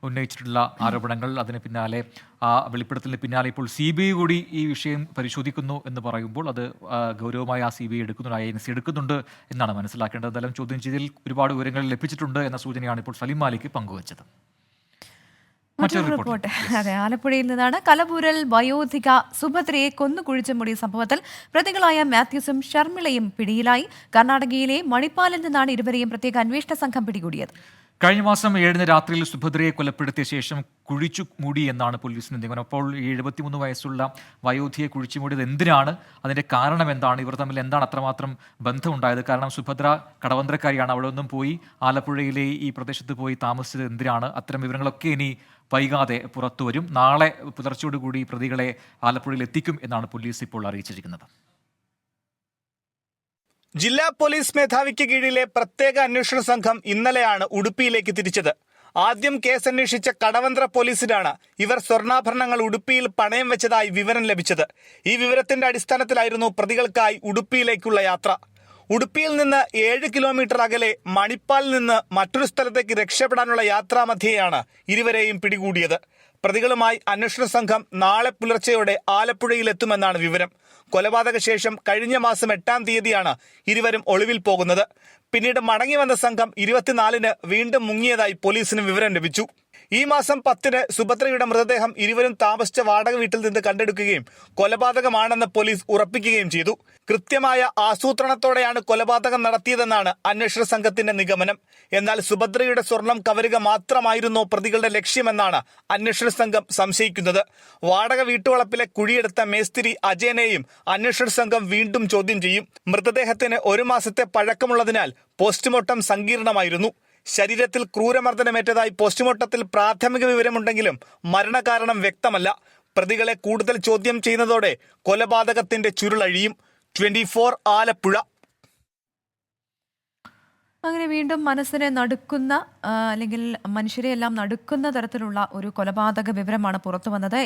ഉന്നയിച്ചിട്ടുള്ള ആരോപണങ്ങൾ, അതിന് പിന്നാലെ ആ വെളിപ്പെടുത്തലിന് പിന്നാലെ ഇപ്പോൾ CBI കൂടി ഈ വിഷയം പരിശോധിക്കുന്നു എന്ന് പറയുമ്പോൾ അത് ഗൗരവമായി ആ CBI എടുക്കുന്നുണ്ട്, INC എടുക്കുന്നുണ്ട് എന്നാണ് മനസ്സിലാക്കേണ്ടത്. എന്തായാലും ചോദ്യം ചെയ്തതിൽ ഒരുപാട് വിവരങ്ങൾ ലഭിച്ചിട്ടുണ്ട് എന്ന സൂചനയാണ് ഇപ്പോൾ സലീം മാലിക് പങ്കുവച്ചത്. മറ്റൊരു റിപ്പോർട്ട്, അതെ, ആലപ്പുഴയിൽ നിന്നാണ്. കലബൂരൽ വയോധിക സുഭദ്രയെ കൊന്നുകുഴിച്ച മുടി സംഭവത്തിൽ പ്രതികളായ മാത്യൂസും ഷർമിളയും പിടിയിലായി. കർണാടകയിലെ മണിപ്പാലിൽ നിന്നാണ് ഇരുവരെയും പ്രത്യേക അന്വേഷണ സംഘം പിടികൂടിയത്. കഴിഞ്ഞ മാസം 7 രാത്രിയിൽ സുഭദ്രയെ കൊലപ്പെടുത്തിയ ശേഷം കുഴിച്ചു മൂടി എന്നാണ് പോലീസിന്റെ നിഗമനം. അപ്പോൾ ഈ 73 വയസ്സുള്ള വയോധിയെ കുഴിച്ചു മൂടിയത് എന്തിനാണ്? അതിന്റെ കാരണം എന്താണ്? ഇവർ തമ്മിൽ എന്താണ് അത്രമാത്രം ബന്ധമുണ്ടായത്? കാരണം സുഭദ്ര കടവന്ത്രക്കാരിയാണ്. അവിടെ ഒന്നും പോയി ആലപ്പുഴയിലെ ഈ പ്രദേശത്ത് പോയി താമസിച്ചത് എന്തിനാണ്? അത്തരം വിവരങ്ങളൊക്കെ ഇനി വൈകാതെ പുറത്തുവരും. നാളെ പുലർച്ചയോടുകൂടി പ്രതികളെ ആലപ്പുഴയിൽ എത്തിക്കും എന്നാണ് പോലീസ് ഇപ്പോൾ അറിയിച്ചിരിക്കുന്നത്. ജില്ലാ പോലീസ് മേധാവിക്ക് കീഴിലെ പ്രത്യേക അന്വേഷണ സംഘം ഇന്നലെയാണ് ഉടുപ്പിയിലേക്ക് തിരിച്ചത്. ആദ്യം കേസ് അന്വേഷിച്ച കടവന്ത്ര പോലീസിനാണ് ഇവർ സ്വർണ്ണാഭരണങ്ങൾ ഉടുപ്പിയിൽ പണയം വെച്ചതായി വിവരം ലഭിച്ചത്. ഈ വിവരത്തിന്റെ അടിസ്ഥാനത്തിലായിരുന്നു പ്രതികൾക്കായി ഉടുപ്പിയിലേക്കുള്ള യാത്ര. ഉടുപ്പിയിൽ നിന്ന് 7 കിലോമീറ്റർ അകലെ മണിപ്പാലിൽ നിന്ന് മറ്റൊരു സ്ഥലത്തേക്ക് രക്ഷപ്പെടാനുള്ള യാത്രാമധ്യേയാണ് ഇരുവരെയും പിടികൂടിയത്. പ്രതികളുമായി അന്വേഷണ സംഘം നാളെ പുലർച്ചെയോടെ ആലപ്പുഴയിലെത്തുമെന്നാണ് വിവരം. കൊലപാതക ശേഷം കഴിഞ്ഞ മാസം 8-ാം തീയതിയാണ് ഇരുവരും ഒളിവിൽ പോകുന്നത്. പിന്നീട് മടങ്ങി വന്ന സംഘം 24-ന് വീണ്ടും മുങ്ങിയതായി പോലീസിന് വിവരം ലഭിച്ചു. ഈ മാസം 10-ന് സുഭദ്രയുടെ മൃതദേഹം ഇരുവരും താമസിച്ച വാടക വീട്ടിൽ നിന്ന് കണ്ടെടുക്കുകയും കൊലപാതകമാണെന്ന് പോലീസ് ഉറപ്പിക്കുകയും ചെയ്തു. കൃത്യമായ ആസൂത്രണത്തോടെയാണ് കൊലപാതകം നടത്തിയതെന്നാണ് അന്വേഷണ സംഘത്തിന്റെ നിഗമനം. എന്നാൽ സുഭദ്രയുടെ സ്വർണം കവരുക മാത്രമായിരുന്നോ പ്രതികളുടെ ലക്ഷ്യമെന്നാണ് അന്വേഷണ സംഘം സംശയിക്കുന്നത്. വാടക വീട്ടുവളപ്പിലെ കുഴിയെടുത്ത മേസ്തിരി അജയനെയും അന്വേഷണ സംഘം വീണ്ടും ചോദ്യം ചെയ്യും. മൃതദേഹത്തിന് 1 മാസത്തെ പഴക്കമുള്ളതിനാൽ പോസ്റ്റ്മോർട്ടം സങ്കീർണമായിരുന്നു. ശരീരത്തിൽ ക്രൂരമർദ്ദനമേറ്റതായി പോസ്റ്റ്മോർട്ടത്തിൽ പ്രാഥമിക വിവരമുണ്ടെങ്കിലും മരണകാരണം വ്യക്തമല്ല. പ്രതികളെ കൂടുതൽ ചോദ്യം ചെയ്യുന്നതോടെ കൊലപാതകത്തിന്റെ ചുരുളഴിയും. 24 ആലപ്പുഴ. അങ്ങനെ വീണ്ടും മനസ്സിനെ നടുക്കുന്ന അല്ലെങ്കിൽ മനുഷ്യരെയെല്ലാം നടുക്കുന്ന തരത്തിലുള്ള ഒരു കൊലപാതക വിവരമാണ് പുറത്തു വന്നത്.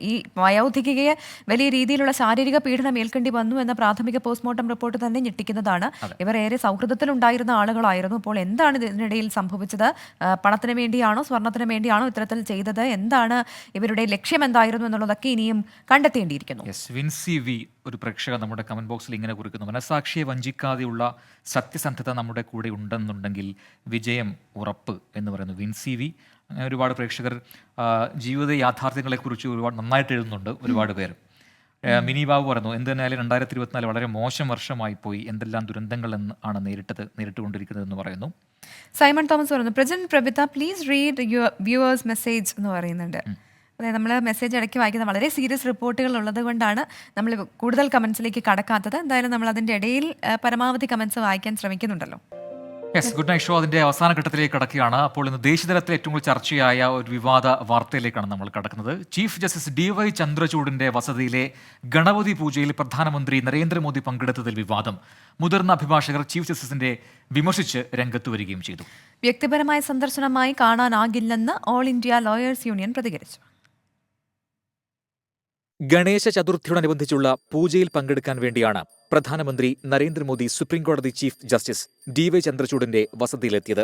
ഈ വയോധികയെ വലിയ രീതിയിലുള്ള ശാരീരിക പീഡനം ഏൽക്കേണ്ടി വന്നു എന്ന പ്രാഥമിക പോസ്റ്റ്മോർട്ടം റിപ്പോർട്ട് തന്നെ ഞെട്ടിക്കുന്നതാണ്. ഇവർ ഏറെ സൗഹൃദത്തിലുണ്ടായിരുന്ന ആളുകളായിരുന്നു. അപ്പോൾ എന്താണ് ഇതിനിടയിൽ സംഭവിച്ചത്? പണത്തിന് വേണ്ടിയാണോ സ്വർണത്തിന് വേണ്ടിയാണോ ഇത്തരത്തിൽ ചെയ്തത്? എന്താണ് ഇവരുടെ ലക്ഷ്യം എന്തായിരുന്നു എന്നുള്ളതൊക്കെ ഇനിയും കണ്ടെത്തേണ്ടിയിരിക്കുന്നു. വിൻസി വി ഒരു പ്രേക്ഷക നമ്മുടെ കമന്റ് ബോക്സിൽ ഇങ്ങനെ കുറിക്കുന്നു: മനസാക്ഷിയെ വഞ്ചിക്കാതെയുള്ള സത്യസന്ധത നമ്മുടെ കൂടെ ഉണ്ടെന്നുണ്ടെങ്കിൽ വിജയം ഉറപ്പ് എന്ന് പറയുന്നു വിൻസി വി. അങ്ങനെ ഒരുപാട് പ്രേക്ഷകർ ജീവിത യാഥാർത്ഥ്യങ്ങളെക്കുറിച്ച് ഒരുപാട് നന്നായിട്ട് എഴുതുന്നുണ്ട് ഒരുപാട് പേർ. മിനി ബാബു പറഞ്ഞു, എന്തെന്നാലും 2024 വളരെ മോശം വർഷമായി പോയി, എന്തെല്ലാം ദുരന്തങ്ങൾ ആണ് നേരിട്ടുകൊണ്ടിരിക്കുന്നതെന്ന് പറയുന്നു. സൈമൺ തോമസ് പറയുന്നു, Prajan Prabitha please read your viewers message എന്ന് പറയുന്നുണ്ട്. അതായത് നമ്മൾ മെസ്സേജ് ഇടയ്ക്ക് വായിക്കുന്ന വളരെ സീരിയസ് റിപ്പോർട്ടുകൾ ഉള്ളത് കൊണ്ടാണ് നമ്മൾ കൂടുതൽ കമൻസിലേക്ക് കടക്കാത്തത്. എന്തായാലും നമ്മൾ അതിൻ്റെ ഇടയിൽ പരമാവധി കമൻസ് വായിക്കാൻ ശ്രമിക്കുന്നുണ്ടല്ലോ. ഗുഡ് നൈറ്റ് ഷോ അതിൻ്റെ അവസാന ഘട്ടത്തിലേക്ക് കടക്കുകയാണ്. അപ്പോൾ ഇന്ന് ദേശീയതലത്തിൽ ഏറ്റവും കൂടുതൽ ചർച്ചയായ ഒരു വിവാദ വാർത്തയിലേക്കാണ് നമ്മൾ കടക്കുന്നത്. ചീഫ് ജസ്റ്റിസ് DY ചന്ദ്രചൂഡിന്റെ വസതിയിലെ ഗണപതി പൂജയിൽ പ്രധാനമന്ത്രി നരേന്ദ്രമോദി പങ്കെടുത്തതിൽ വിവാദം. മുതിർന്ന അഭിഭാഷകർ ചീഫ് ജസ്റ്റിസിന്റെ വിമർശിച്ച് രംഗത്ത് വരികയും ചെയ്തു. വ്യക്തിപരമായ സന്ദർശനമായി കാണാനാകില്ലെന്ന് ഓൾ ഇന്ത്യ ലോയേഴ്സ് യൂണിയൻ പ്രതികരിച്ചു. ഗണേശ ചതുർത്ഥിയോടനുബന്ധിച്ചുള്ള പൂജയിൽ പങ്കെടുക്കാൻ വേണ്ടിയാണ് പ്രധാനമന്ത്രി നരേന്ദ്രമോദി സുപ്രീംകോടതി ചീഫ് ജസ്റ്റിസ് DY ചന്ദ്രചൂഡിന്റെ വസതിയിലെത്തിയത്.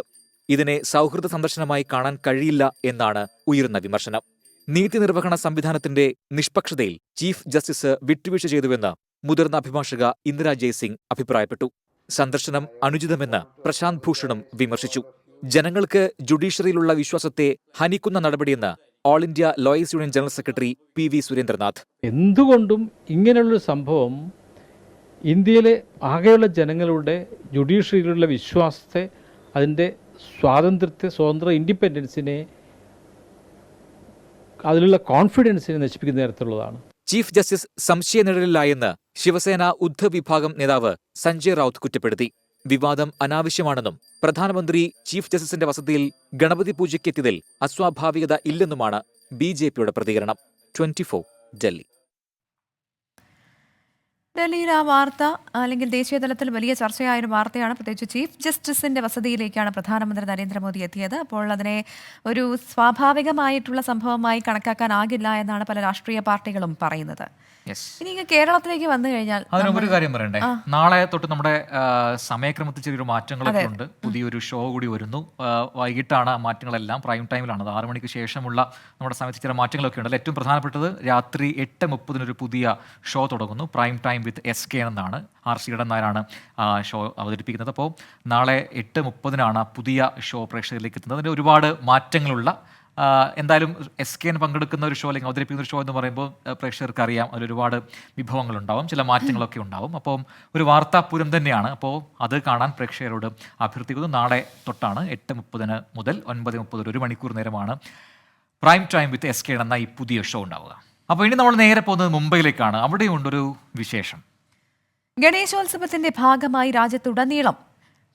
ഇതിനെ സൗഹൃദ സന്ദർശനമായി കാണാൻ കഴിയില്ല എന്നാണ് ഉയർന്ന വിമർശനം. നീതിനിർവഹണ സംവിധാനത്തിന്റെ നിഷ്പക്ഷതയിൽ ചീഫ് ജസ്റ്റിസ് വിട്ടുവീഴ്ച ചെയ്തുവെന്ന് മുതിർന്ന അഭിഭാഷക ഇന്ദിരാ ജയ്സിംഗ് അഭിപ്രായപ്പെട്ടു. സന്ദർശനം അനുചിതമെന്ന് പ്രശാന്ത് ഭൂഷണും വിമർശിച്ചു. ജനങ്ങൾക്ക് ജുഡീഷ്യറിയിലുള്ള വിശ്വാസത്തെ ഹനിക്കുന്ന നടപടിയെന്ന് all India lawyers union general secretary PV Surendranath. എന്തുകൊണ്ടും ഇങ്ങനെയുള്ളൊരു സംഭവം ഇന്ത്യയിലെ ആകെയുള്ള ജനങ്ങളുടെ ജുഡീഷ്യറിയിലുള്ള വിശ്വാസത്തെ, അതിൻ്റെ സ്വാതന്ത്ര്യത്തെ, സ്വതന്ത്ര ഇൻഡിപെൻഡൻസിനെ, അതിലുള്ള കോൺഫിഡൻസിനെ നശിപ്പിക്കുന്ന തരത്തിലുള്ളതാണ്. ചീഫ് ജസ്റ്റിസ് സംശയനിഴലിലായെന്ന് ശിവസേന ഉദ്ധവ് വിഭാഗം നേതാവ് സഞ്ജയ് റൌത്ത് കുറ്റപ്പെടുത്തി. വിവാദം അനാവശ്യമാണെന്നും പ്രധാനമന്ത്രി ചീഫ് ജസ്റ്റിസിന്റെ വസതിയിൽ ഗണപതി പൂജയ്ക്കെത്തിയതിൽ അസ്വാഭാവികത ഇല്ലെന്നുമാണ് BJPയുടെ പ്രതികരണം. 24 ഡൽഹി. ഡൽഹിയിൽ ആ വാർത്ത അല്ലെങ്കിൽ ദേശീയ തലത്തിൽ വലിയ ചർച്ചയായ ഒരു വാർത്തയാണ്. പ്രത്യേകിച്ച് ചീഫ് ജസ്റ്റിസിന്റെ വസതിയിലേക്കാണ് പ്രധാനമന്ത്രി നരേന്ദ്രമോദി എത്തിയത്. അപ്പോൾ അതിനെ ഒരു സ്വാഭാവികമായിട്ടുള്ള സംഭവമായി കണക്കാക്കാനാകില്ല എന്നാണ് പല രാഷ്ട്രീയ പാർട്ടികളും പറയുന്നത്. ഇനി കേരളത്തിലേക്ക് വന്നു കഴിഞ്ഞാൽ അതിനൊരു കാര്യം പറയണ്ടേ, നാളെ തൊട്ട് നമ്മുടെ സമയക്രമത്തിൽ ചെറിയൊരു മാറ്റങ്ങളൊക്കെ ഉണ്ട്. പുതിയൊരു ഷോ കൂടി വരുന്നു. വൈകിട്ടാണ് മാറ്റങ്ങളെല്ലാം, പ്രൈം ടൈമിലാണ്. അത് 6 മണിക്ക് ശേഷമുള്ള നമ്മുടെ സമയത്ത് ചില മാറ്റങ്ങളൊക്കെ ഉണ്ട്. ഏറ്റവും പ്രധാനപ്പെട്ടത് രാത്രി 8:30 ഒരു പുതിയ ഷോ തുടങ്ങുന്നു. പ്രൈം ടൈം വിത്ത് SK എന്നാണ്. RC നായരാണ് ഷോ അവതരിപ്പിക്കുന്നത്. അപ്പോൾ നാളെ 8:30 പുതിയ ഷോ പ്രേക്ഷകരിലേക്ക് എത്തുന്നത്. അതിന് ഒരുപാട് മാറ്റങ്ങളുള്ള, എന്തായാലും SK പങ്കെടുക്കുന്ന ഒരു ഷോ അല്ലെങ്കിൽ അവതരിപ്പിക്കുന്ന ഒരു ഷോ എന്ന് പറയുമ്പോൾ പ്രേക്ഷകർക്ക് അറിയാം അതിലൊരുപാട് വിഭവങ്ങളുണ്ടാവും, ചില മാറ്റങ്ങളൊക്കെ ഉണ്ടാവും. അപ്പോൾ ഒരു വാർത്താപൂരം തന്നെയാണ്. അപ്പോൾ അത് കാണാൻ പ്രേക്ഷകരോട് അഭ്യർത്ഥിക്കുന്നു. നാളെ തൊട്ടാണ് 8:30 മുതൽ 9:30 1 മണിക്കൂർ നേരമാണ് പ്രൈം ടൈം വിത്ത് SK എന്ന ഈ പുതിയ ഷോ ഉണ്ടാവുക. അപ്പോൾ ഇനി നമ്മൾ നേരെ പോകുന്നത് മുംബൈയിലേക്കാണ്. അവിടെയുണ്ടൊരു വിശേഷം. ഗണേശോത്സവത്തിന്റെ ഭാഗമായി രാജ്യത്തുടനീളം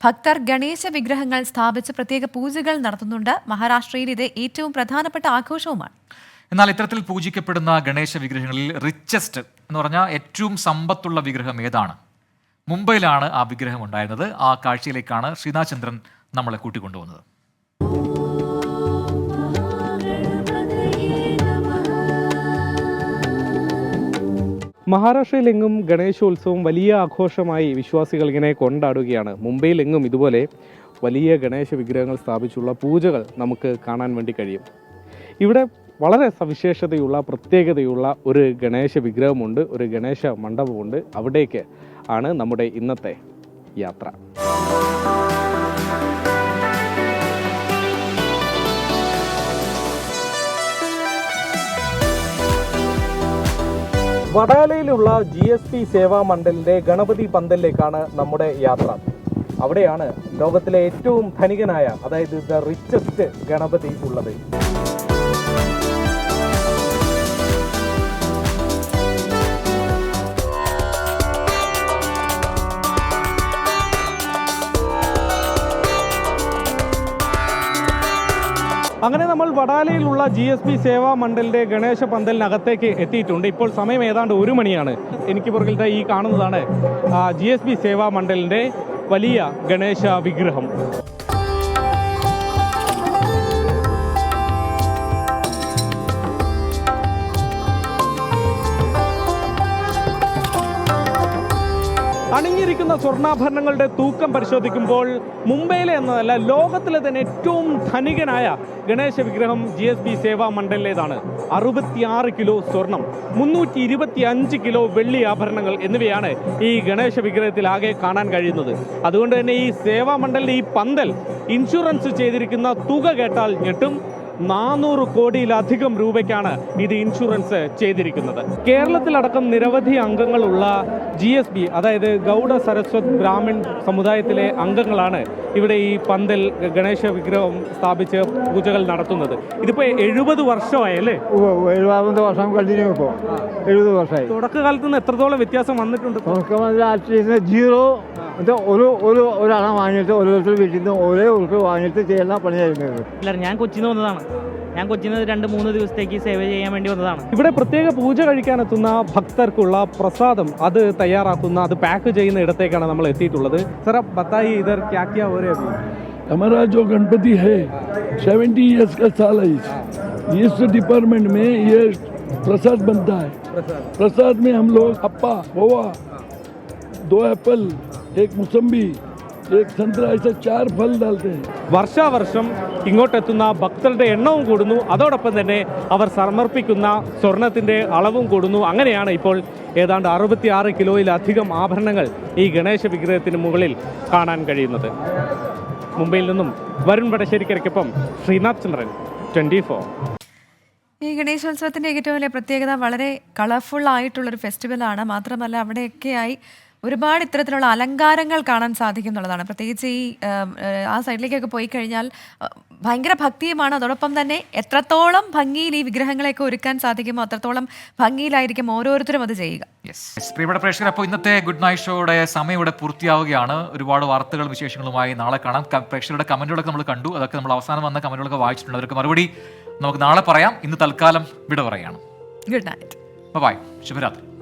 ഭക്തർ ഗണേശ വിഗ്രഹങ്ങൾ സ്ഥാപിച്ച് പ്രത്യേക പൂജകൾ നടത്തുന്നുണ്ട്. മഹാരാഷ്ട്രയിൽ ഇത് ഏറ്റവും പ്രധാനപ്പെട്ട ആഘോഷവുമാണ്. എന്നാൽ ഇത്തരത്തിൽ പൂജിക്കപ്പെടുന്ന ഗണേശ വിഗ്രഹങ്ങളിൽ റിച്ചസ്റ്റ് എന്ന് പറഞ്ഞാൽ ഏറ്റവും സമ്പത്തുള്ള വിഗ്രഹം ഏതാണ്? മുംബൈയിലാണ് ആ വിഗ്രഹം ഉണ്ടായിരുന്നത്. ആ കാഴ്ചയിലേക്കാണ് ശ്രീനാഥചന്ദ്രൻ നമ്മളെ കൂട്ടിക്കൊണ്ടുപോകുന്നത്. മഹാരാഷ്ട്രയിലെങ്ങും ഗണേശോത്സവം വലിയ ആഘോഷമായി വിശ്വാസികൾ ഇങ്ങനെ കൊണ്ടാടുകയാണ്. മുംബൈയിലെങ്ങും ഇതുപോലെ വലിയ ഗണേശ വിഗ്രഹങ്ങൾ സ്ഥാപിച്ചുള്ള പൂജകൾ നമുക്ക് കാണാൻ വേണ്ടി കഴിയും. ഇവിടെ വളരെ സവിശേഷതയുള്ള പ്രത്യേകതയുള്ള ഒരു ഗണേശ വിഗ്രഹമുണ്ട്, ഒരു ഗണേശ മണ്ഡപമുണ്ട്. അവിടേക്ക് ആണ് നമ്മുടെ ഇന്നത്തെ യാത്ര. വടാലയിലുള്ള GSP സേവാ മണ്ഡലിന്റെ ഗണപതി പന്തലിലേക്കാണ് നമ്മുടെ യാത്ര. അവിടെയാണ് ലോകത്തിലെ ഏറ്റവും ധനികനായ, അതായത് ദ റിച്ചസ്റ്റ് ഗണപതി ഉള്ളത്. അങ്ങനെ നമ്മൾ വടാലയിലുള്ള GSP സേവാ മണ്ഡലിന്റെ ഗണേശ പന്തലിനകത്തേക്ക് എത്തിയിട്ടുണ്ട്. ഇപ്പോൾ സമയം ഏതാണ്ട് 1 മണിയാണ്. എനിക്ക് പുറകിലത്തെ ഈ കാണുന്നതാണ് GSP സേവാ മണ്ഡലിന്റെ വലിയ ഗണേശ വിഗ്രഹം. അണിഞ്ഞിരിക്കുന്ന സ്വർണ്ണാഭരണങ്ങളുടെ തൂക്കം പരിശോധിക്കുമ്പോൾ മുംബൈയിലെ എന്നതല്ല, ലോകത്തിലെ തന്നെ ഏറ്റവും ധനികനായ ഗണേശ വിഗ്രഹം GSP സേവാ മണ്ഡലിലേതാണ്. 66 കിലോ സ്വർണം, 325 കിലോ വെള്ളി ആഭരണങ്ങൾ എന്നിവയാണ് ഈ ഗണേശ വിഗ്രഹത്തിൽ ആകെ കാണാൻ കഴിയുന്നത്. അതുകൊണ്ട് തന്നെ ഈ സേവാ മണ്ഡലിന്റെ ഈ പന്തൽ ഇൻഷുറൻസ് ചെയ്തിരിക്കുന്ന തുക കേട്ടാൽ ഞെട്ടും. 400 കോടിയിലധികം രൂപയ്ക്കാണ് ഇത് ഇൻഷുറൻസ് ചെയ്തിരിക്കുന്നത്. കേരളത്തിലടക്കം നിരവധി അംഗങ്ങളുള്ള GSB, അതായത് ഗൗഡ സരസ്വത് ബ്രാഹ്മൺ സമുദായത്തിലെ അംഗങ്ങളാണ് ഇവിടെ ഈ പന്തൽ ഗണേശ വിഗ്രഹം സ്ഥാപിച്ച് പൂജകൾ നടത്തുന്നത്. ഇതിപ്പോൾ 70 വർഷമായി അല്ലേ? 70 വർഷം കഴിഞ്ഞു. ഇപ്പോൾ 70 വർഷമായി. തുടക്കകാലത്ത് നിന്ന് എത്രത്തോളം വ്യത്യാസം വന്നിട്ടുണ്ട്? ജീറോ ഒരാളെ വാങ്ങിയിട്ട് ഓരോരുത്തർ വീട്ടിൽ നിന്ന് ഒരേ ഉറുപ്പ് വാങ്ങിയിട്ട് ചെയ്യുന്ന പണിയായിരുന്നത്. ഇല്ല, ഞാൻ കൊച്ചിയിൽ നിന്ന് വന്നതാണ്. ഞാൻ കൊച്ചിയിൽ നിന്ന് 2-3 ദിവസത്തേക്ക് സേവ ചെയ്യാൻ വേണ്ടി വന്നതാണ്. ഇവിടെ പ്രത്യേക പൂജ കഴിക്കാനെത്തുന്ന ഭക്തർക്കുള്ള പ്രസാദം അത് തയ്യാറാക്കുന്ന, അത് പാക്ക് ചെയ്യുന്ന ഇടത്തേക്കാണ് നമ്മൾ എത്തിയിട്ടുള്ളത്. സർ, ബത്തായി ഇധർ ക്യാ ക്യാ ഹോ രഹാ है? हमारा जो गणपति है 70 इयर्स का साल है. इस डिपार्टमेंट में ये प्रसाद बनता है. प्रसाद में हम लोग अप्पा, खोवा, 2 एप्पल, 1 मुसम्बी, 1 संतरा, ऐसे 4 फल डालते हैं. വർഷാവർഷം ഇങ്ങോട്ടെത്തുന്ന ഭക്തരുടെ എണ്ണവും കൂടുന്നു, അതോടൊപ്പം തന്നെ അവർ സമർപ്പിക്കുന്ന സ്വർണത്തിൻ്റെ അളവും കൂടുന്നു. അങ്ങനെയാണ് ഇപ്പോൾ ഏതാണ്ട് 66 കിലോയിലധികം ആഭരണങ്ങൾ ഈ ഗണേശ വിഗ്രഹത്തിന് മുകളിൽ കാണാൻ കഴിയുന്നത്. മുംബൈയിൽ നിന്നും വരുൺ വടശ്ശേരിക്കരയ്ക്കൊപ്പം ശ്രീനാഥ് ചന്ദ്രൻ, 24. ഈ ഗണേശോത്സവത്തിൻ്റെ ഏറ്റവും വലിയ പ്രത്യേകത വളരെ കളർഫുൾ ആയിട്ടുള്ളൊരു ഫെസ്റ്റിവലാണ്. മാത്രമല്ല അവിടെയൊക്കെയായി ഒരുപാട് ഇത്തരത്തിലുള്ള അലങ്കാരങ്ങൾ കാണാൻ സാധിക്കും എന്നുള്ളതാണ്. പ്രത്യേകിച്ച് ഈ ആ സൈഡിലേക്കൊക്കെ പോയി കഴിഞ്ഞാൽ ഭയങ്കര ഭക്തിയുമാണ്. അതോടൊപ്പം തന്നെ എത്രത്തോളം ഭംഗിയിൽ ഈ വിഗ്രഹങ്ങളെയൊക്കെ ഒരുക്കാൻ സാധിക്കുമോ അത്രത്തോളം ഭംഗിയിലായിരിക്കും ഓരോരുത്തരും അത് ചെയ്യുക. പ്രിയപ്പെട്ട പ്രേക്ഷകർ, അപ്പോൾ ഇന്നത്തെ ഗുഡ് നൈറ്റ് ഷോയുടെ സമയം ഇവിടെ പൂർത്തിയാവുകയാണ്. ഒരുപാട് വാർത്തകളും വിശേഷങ്ങളുമായി നാളെ കാണാം. പ്രേക്ഷകരുടെ കമന്റുകളൊക്കെ നമ്മൾ കണ്ടു. അതൊക്കെ നമ്മൾ അവസാനം വന്ന കമന്റുകളൊക്കെ വായിച്ചിട്ടുണ്ട്. അവർക്ക് മറുപടി നമുക്ക് നാളെ പറയാം. ഇന്ന് തൽക്കാലം വിട പറയുകയാണ്. ഗുഡ് നൈറ്റ്, ബൈ, ശുഭരാത്രി.